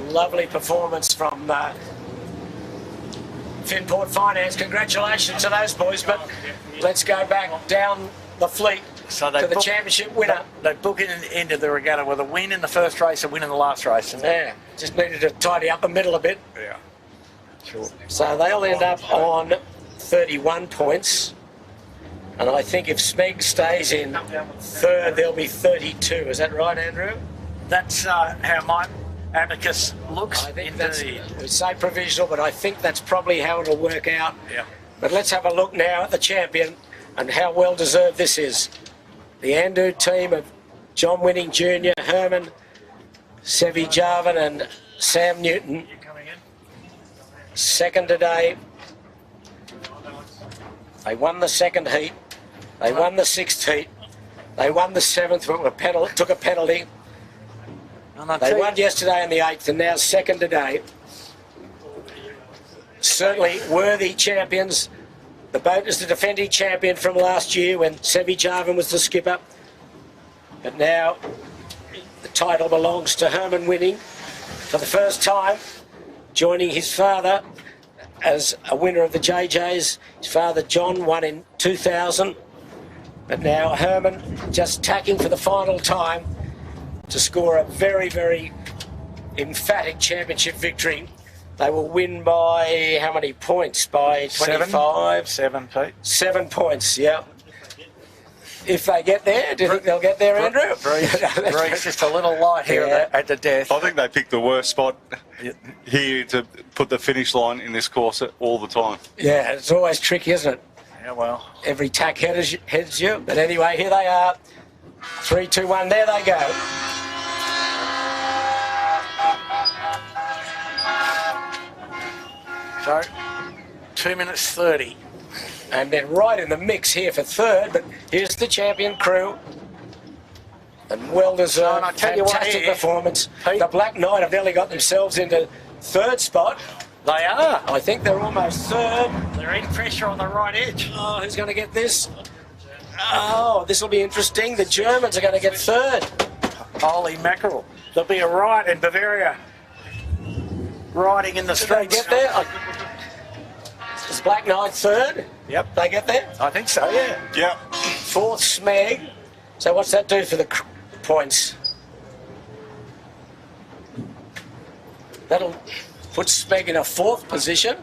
lovely performance from Finport Finance. Congratulations to those boys, but let's go back down the fleet So to the championship winner. They book it into the regatta with a win in the first race, a win in the last race. Yeah, just needed to tidy up the middle a bit. Yeah. Sure. So they'll end up on 31 points. And I think if Smeg stays in third, there'll be 32. Is that right, Andrew? That's how my abacus looks. I think Indeed. we say provisional, but I think that's probably how it'll work out. Yeah. But let's have a look now at the champion and how well deserved this is. The Andu team of John Winning Jr., Herman, Sevi Jarvan and Sam Newton. Second today. They won the second heat. They won the sixth heat. They won the seventh, but took a penalty. They won yesterday in the eighth and now second today. Certainly worthy champions. The boat is the defending champion from last year when Sevi Jarvan was the skipper. But now the title belongs to Herman Winning for the first time, joining his father as a winner of the JJs. His father John won in 2000. But now Herman just tacking for the final time to score a very, very emphatic championship victory. They will win by how many points? By 25? 7, Pete. 7 points, yeah. If they get there, do you think they'll get there, Andrew? Bree's just a little light here at the death. I think they picked the worst spot here to put the finish line in this course all the time. Yeah, it's always tricky, isn't it? Yeah, well. Every tack heads you. But anyway, here they are. 3, 2, 1, there they go. So, 2 minutes 30. And then right in the mix here for third, but here's the champion crew. And well deserved, And I tell you what, fantastic here, performance. Pete. The Black Knight have nearly got themselves into third spot. They are. I think they're almost third. They're in pressure on the right edge. Oh, who's going to get this? Oh, this will be interesting. The Germans are going to get third. Holy mackerel. There'll be a riot in Bavaria. Rioting in the Did they streets. get there? Is Black Knight third? Yep. They get there? I think so, yeah. Yep. Fourth, Smeg. So what's that do for the points? That'll put Smeg in a fourth position.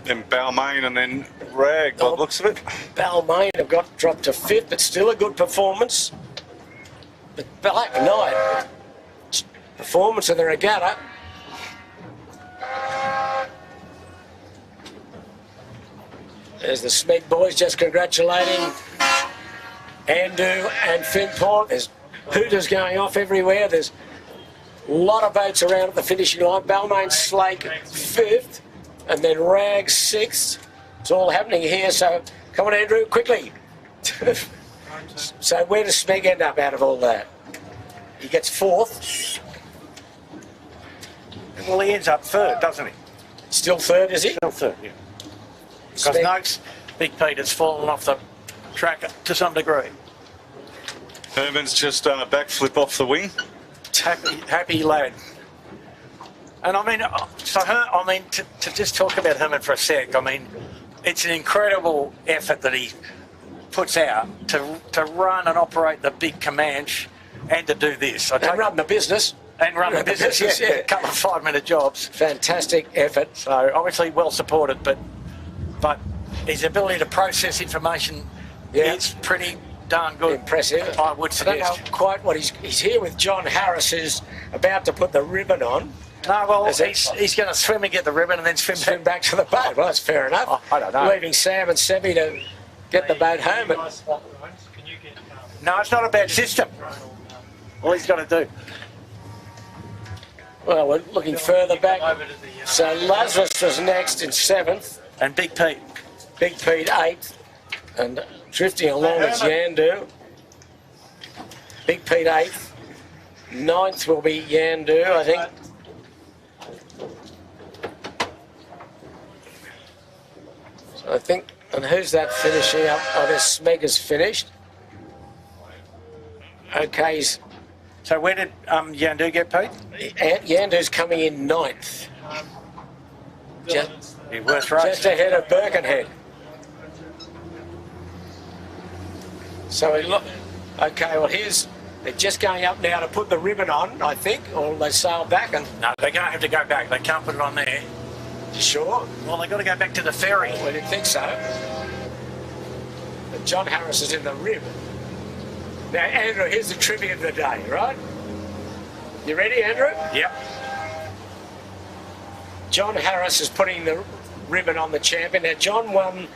Then Balmain and then Rag, by the looks of it. Balmain have got dropped to fifth, but still a good performance. But Black Knight, performance of the Regatta. There's the Smeg boys just congratulating Andu and Finport. There's hooters going off everywhere. There's a lot of boats around at the finishing line. Balmain Slake fifth, and then Rag sixth. It's all happening here, so come on, Andrew, quickly. So where does Smeg end up out of all that? He gets fourth. Well, he ends up third, doesn't he? Still third, is he? Still third, yeah. Because Smeg- Noakes, Big Pete has fallen off the track to some degree. Herman's just done a backflip off the wing. Happy lad. And I mean, to just talk about Herman for a sec, I mean, it's an incredible effort that he puts out to run and operate the big Comanche and to do this. And run the business. And run the business, yeah. A couple of 5-minute jobs. Fantastic effort. So obviously well supported, but his ability to process information is pretty darn good. Impressive. I would I don't know suggest. quite what he's here with John Harris, who's about to put the ribbon on. No, well, Is it- he's going to swim and get the ribbon and then Swim back to the boat. Well, that's fair enough. Oh, I don't know. Leaving Sam and Semi to get the boat home. No, it's not a bad system. All he's got to do. Well, we're looking further back. So Lazarus was next in seventh. And Big Pete. Big Pete eighth. And drifting along is Yandu. Big Pete eighth. Ninth will be Yandu, I think. So I think, and who's that finishing up? Oh, there's Smeg is finished. Okay, So where did Yandu get, Pete? Yandu's coming in ninth. Just, He worth just racing. ahead of Birkenhead. So we look. Okay, well they're just going up now to put the ribbon on, I think, or they sail back and. No, they're going to have to go back. They can't put it on there. Sure. Well, they've got to go back to the ferry. We didn't think so. But John Harris is in the rib. Now, Andrew, here's the trivia of the day, right? You ready, Andrew? Yep. John Harris is putting the ribbon on the champion. Now, John won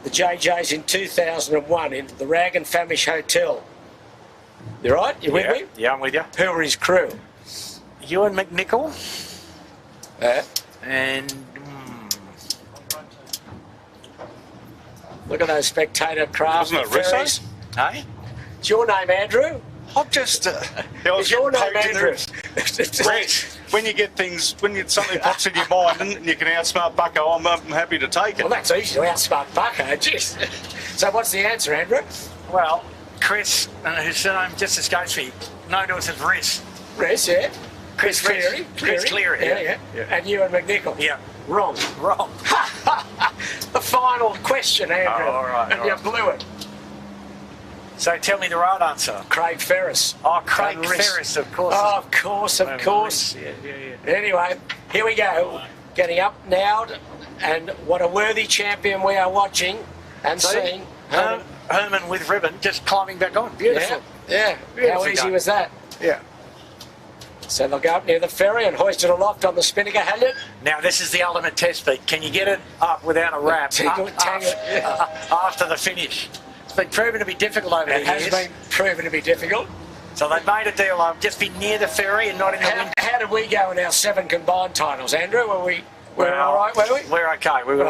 the JJs in 2001 in the Rag and Famish Hotel. You right? You with me? Yeah, I'm with you. Who were his crew? Ewan McNichol and Look at those spectator craft. Wasn't it ferries. Risso? hey? It's your name, Andrew? I'm just. Is your name Andrew? When you get things, something pops in your mind and you can outsmart Bucko, I'm happy to take it. Well, that's easy to outsmart Bucko, jeez. So what's the answer, Andrew? Well, Chris, whose surname just escapes me, known to us as Riss. Chris, yeah. Chris Cleary. Chris Cleary, Yeah. And Ewan McNichol. Yeah. Wrong. Wrong. The final question, Andrew. Oh, all right, And all you right. blew it. So tell me the right answer. Craig Ferris. Oh, Craig And Riss. Ferris, of course. Oh, of course. Yeah. Anyway, here we go. Getting up now, and what a worthy champion we are watching and seeing. Herman with ribbon just climbing back on. Beautiful. Yeah. How Beautiful easy gun. was that? Yeah. So they'll go up near the ferry and hoist it aloft on the Spinnaker halyard. Now this is the ultimate test, Pete. Can you get it up without a wrap after the finish? It's been proven to be difficult over the years. It has been proven to be difficult. So they've made a deal of just be near the ferry and not in the wind. How did we go in our 7 combined titles, Andrew? Were we all right, were we? We're okay. We were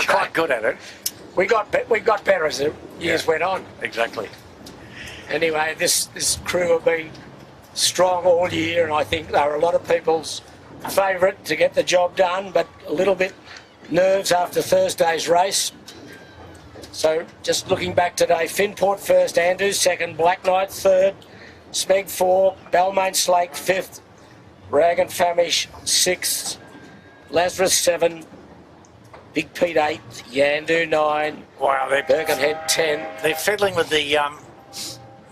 quite good at it. We got better as the years went on. Exactly. Anyway, this crew have been strong all year, and I think they were a lot of people's favourite to get the job done, but a little bit nerves after Thursday's race. So just looking back today, Finport first, Andrews second, Black Knight third, Smeg 4, Balmain Skiff 5th, Rag and Famish 6th, Lazarus 7, Big Pete 8th, Yandu 9, wow, Birkenhead 10. They're fiddling with the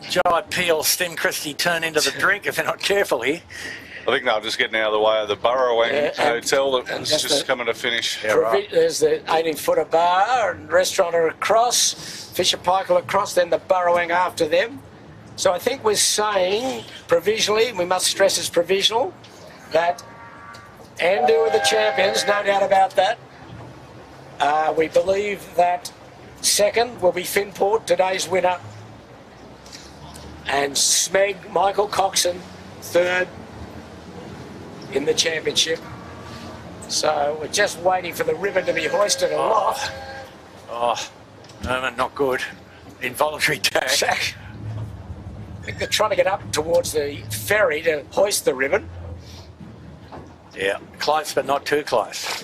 Giant Peel Stem Christie turn into the drink if they're not careful here. I think they're just getting out of the way of the Burrowing Hotel that was just coming to finish. Yeah, right. There's the 18-footer bar and restaurant are across, Fisher Paykel across, then the Burrowing after them. So I think we're saying provisionally, we must stress it's provisional, that Andu are the champions, no doubt about that. We believe that second will be Finport, today's winner. And Smeg, Michael Coxon, third in the championship. So we're just waiting for the ribbon to be hoisted aloft. Moment not good. Involuntary tag. I think they're trying to get up towards the ferry to hoist the ribbon. Yeah, close but not too close.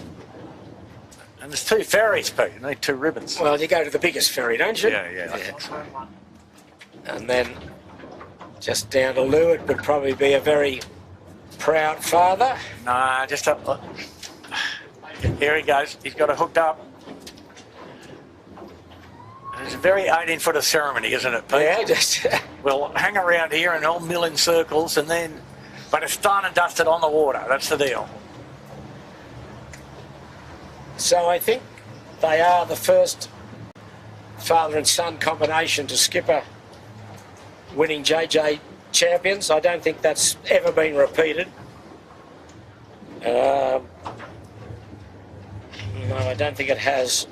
And there's 2 ferries, Pete. You need 2 ribbons. Well, you go to the biggest ferry, don't you? Yeah. I think so. And then just down to Leeward would probably be a very proud father. Nah, just up. Here he goes. He's got it hooked up. It's a very 18-footer ceremony, isn't it, Pete? Yeah, just... We'll hang around here and all mill in circles and then... But it's done and dusted on the water. That's the deal. So I think they are the first father and son combination to skip a winning JJ champions. I don't think that's ever been repeated. No, I don't think it has.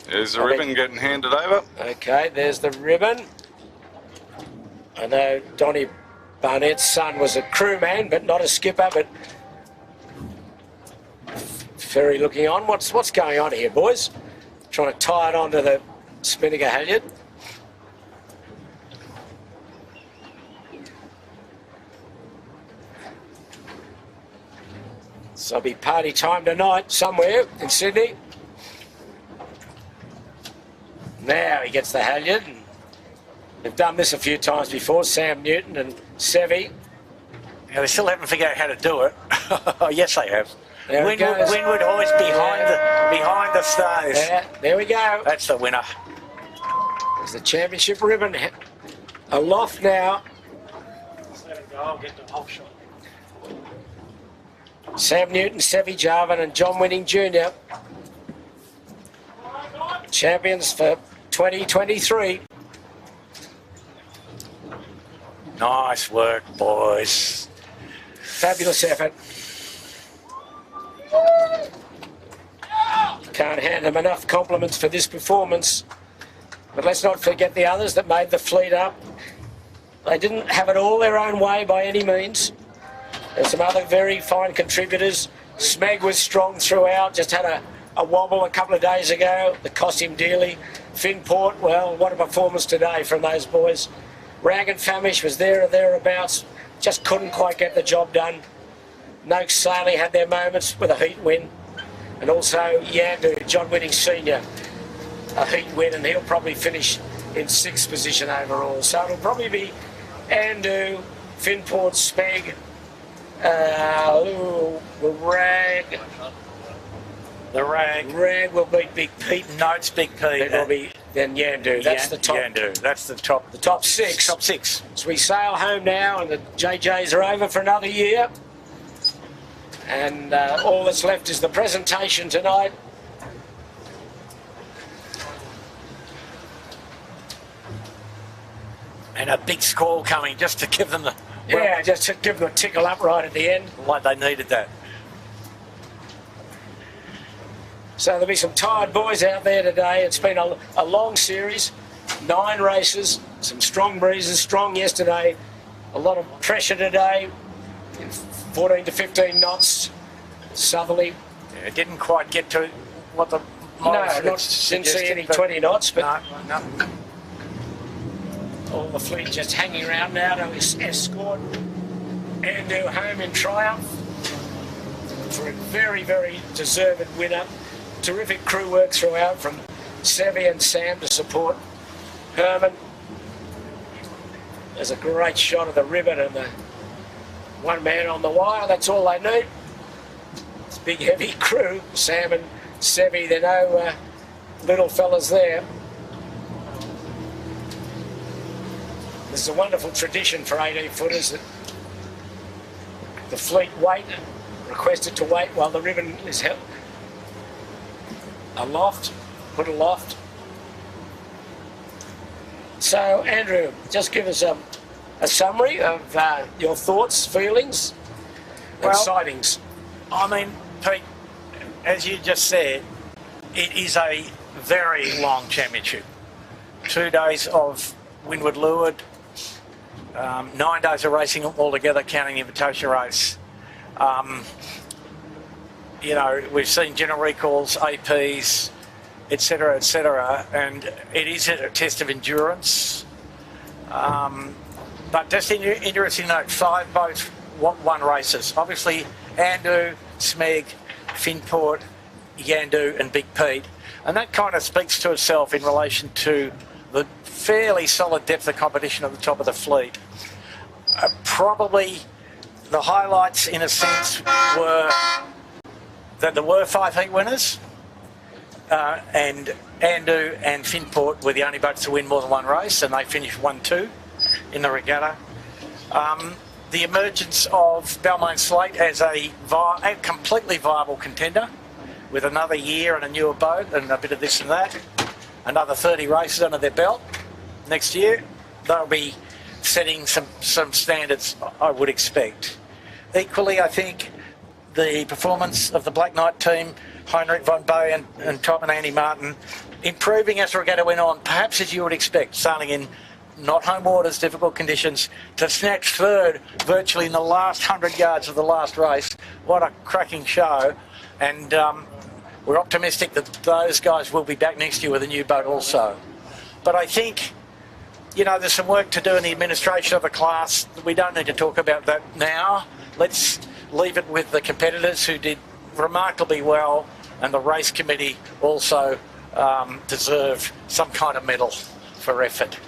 There's the ribbon getting handed over. Okay, there's the ribbon. I know Donnie Barnett's son was a crewman, but not a skipper, but ferry looking on. What's going on here, boys? Trying to tie it onto the Spinnaker halyard. So it'll be party time tonight somewhere in Sydney. Now he gets the halyard. They've done this a few times before, Sam Newton and Sevi. Yeah, they still haven't figured out how to do it. Oh, yes, they have. Windward hoist behind the stays. Yeah, there we go. That's the winner. There's the championship ribbon aloft now. Let him go, I'll get the offshot. Sam Newton, Sevi Jarvin and John Winning Jr. Champions for 2023. Nice work, boys. Fabulous effort. Can't hand them enough compliments for this performance. But let's not forget the others that made the fleet up. They didn't have it all their own way by any means. There's some other very fine contributors. Smeg was strong throughout, just had a wobble a couple of days ago. That cost him dearly. Finport, well, what a performance today from those boys. Rag and Famish was there or thereabouts, just couldn't quite get the job done. Noakes Saley had their moments with a heat win. And also Yandu, John Winning Sr., a heat win, and he'll probably finish in 6th position overall. So it'll probably be Andu, Finport, Smeg, The rag. Rag will beat Big Pete. Notes Big Pete. Then will be Yandu. That's the top. Yandu. That's the top. The top 6. Top 6. So we sail home now, and the JJs are over for another year. And all that's left is the presentation tonight. And a big squall coming just to give them the Yeah, just to give them a tickle up right at the end. Like they needed that. So there'll be some tired boys out there today. It's been a long series, 9 races, some strong breezes, strong yesterday, a lot of pressure today, 14 to 15 knots, southerly. Yeah, it didn't quite get to what the Didn't see any 20 knots, but no. all the fleet just hanging around now to escort Andu home in triumph for a very, very deserved winner. Terrific crew work throughout from Sevi and Sam to support Herman. There's a great shot of the ribbon and the one man on the wire. That's all they need. It's a big, heavy crew. Sam and Sevi, they're no little fellas there. This is a wonderful tradition for 18-footers that the fleet requested to wait while the ribbon is held aloft, put aloft. So, Andrew, just give us a summary of your thoughts, feelings, and sightings. I mean, Pete, as you just said, it is a very long championship. 2 days of windward leeward, 9 days of racing altogether, counting the invitation race. You know, we've seen general recalls, APs, etc., and it is a test of endurance. But just interesting to note, 5 boats won races. Obviously, Andu, Smeg, Finport, Yandu and Big Pete. And that kind of speaks to itself in relation to the fairly solid depth of competition at the top of the fleet. Probably the highlights, in a sense, were that there were 5 heat winners, and Andu and Finport were the only boats to win more than 1 race, and they finished 1-2 in the regatta. The emergence of Balmain Slate as a completely viable contender with another year and a newer boat and a bit of this and that, another 30 races under their belt next year. They'll be setting some standards, I would expect. Equally, I think the performance of the Black Knight team, Heinrich von Bay and Tom and Andy Martin, improving as the regatta went on, perhaps as you would expect, sailing in not home waters, difficult conditions, to snatch third virtually in the last 100 yards of the last race. What a cracking show. And we're optimistic that those guys will be back next year with a new boat also. But I think, you know, there's some work to do in the administration of the class. We don't need to talk about that now. Let's leave it with the competitors who did remarkably well, and the race committee also deserve some kind of medal for effort.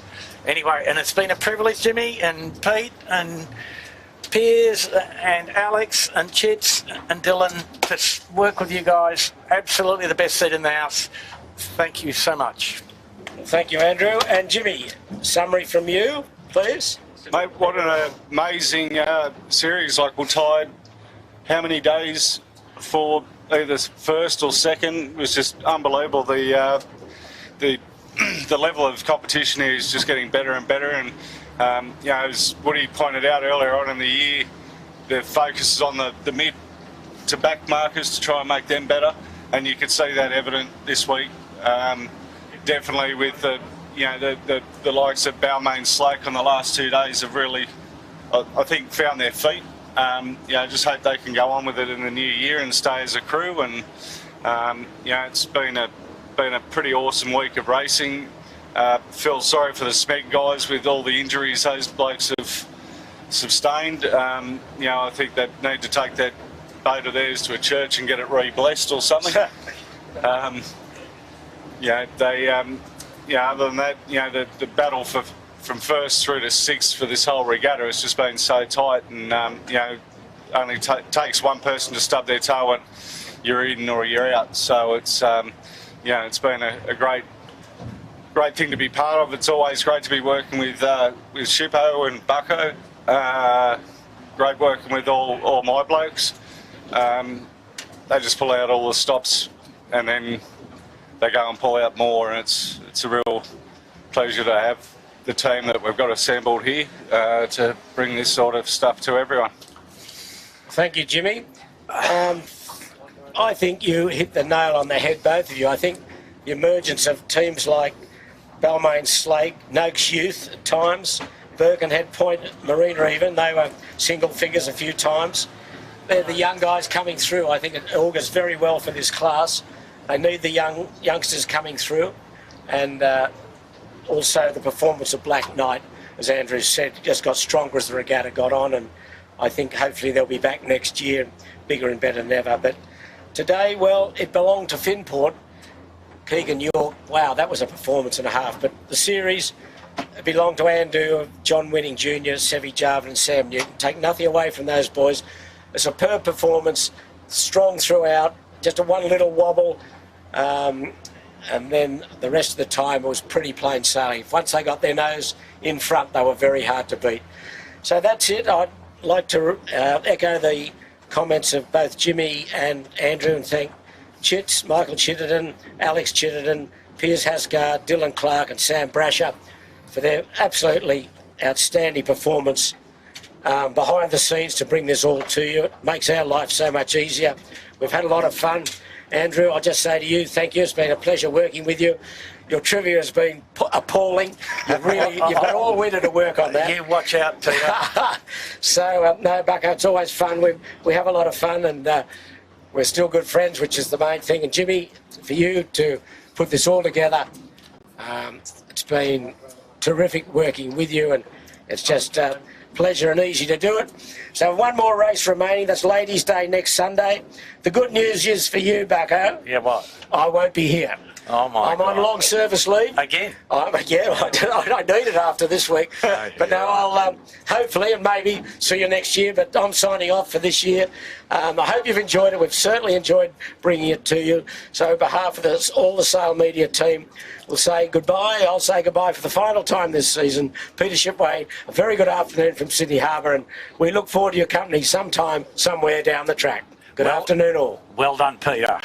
Anyway, and it's been a privilege, Jimmy and Pete and Piers and Alex and Chits and Dylan, to work with you guys. Absolutely the best seat in the house. Thank you so much. Thank you, Andrew. And Jimmy, summary from you, please. Mate, what an amazing series. Like, we're tied how many days for either first or second? It was just unbelievable. The level of competition here is just getting better and better. And you know, as Woody pointed out earlier on in the year, the focus is on the mid to back markers to try and make them better, and you could see that evident this week. Definitely with the likes of Balmain Slake on the last 2 days have really, I think, found their feet. Just hope they can go on with it in the new year and stay as a crew. And it's been a pretty awesome week of racing. Feel sorry for the Smeg guys with all the injuries those blokes have sustained. I think they need to take that boat of theirs to a church and get it re-blessed or something. Other than that, the battle from first through to sixth for this whole regatta has just been so tight, and only takes one person to stub their toe and you're in or you're out. So it's it's been a great thing to be part of. It's always great to be working with Shippo and Bucko. Great working with all my blokes. They just pull out all the stops and then they go and pull out more, and it's a real pleasure to have the team that we've got assembled here to bring this sort of stuff to everyone. Thank you, Jimmy. I think you hit the nail on the head, both of you. I think the emergence of teams like Balmain Skiff, Noakes Youth at times, Birkenhead Point Marina even, they were single figures a few times. They're the young guys coming through. I think it augurs very well for this class. They need the youngsters coming through, and also the performance of Black Knight, as Andrew said, just got stronger as the regatta got on, and I think hopefully they'll be back next year, bigger and better than ever. But today, well, it belonged to Finport. Keegan York, wow, that was a performance and a half. But the series belonged to Andrew, John Winning Jr., Sevi Jarvin and Sam Newton. Take nothing away from those boys. A superb performance, strong throughout, just a one little wobble. And then the rest of the time it was pretty plain sailing. Once they got their nose in front, they were very hard to beat. So that's it. I'd like to echo the comments of both Jimmy and Andrew and thank Chits, Michael Chittenden, Alex Chittenden, Piers Hasgard, Dylan Clark and Sam Brasher for their absolutely outstanding performance behind the scenes to bring this all to you. It makes our life so much easier. We've had a lot of fun. Andrew, I'll just say to you, thank you. It's been a pleasure working with you. Your trivia has been appalling. You've got all winter to work on that. You watch out, Peter. So, no, Bucko, it's always fun. We have a lot of fun, and we're still good friends, which is the main thing. And Jimmy, for you to put this all together, it's been terrific working with you, and it's just pleasure and easy to do it. So one more race remaining. That's Ladies' Day next Sunday. The good news is for you, Bucko. Yeah, what? I won't be here. Oh, my I'm God. on long service leave. Again? Yeah, I need it after this week. But no, I'll hopefully and maybe see you next year. But I'm signing off for this year. I hope you've enjoyed it. We've certainly enjoyed bringing it to you. So on behalf of all the Sail Media team, we'll say goodbye. I'll say goodbye for the final time this season. Peter Shipway, a very good afternoon from Sydney Harbour, and we look forward to your company sometime, somewhere down the track. Good afternoon all. Well done, Peter.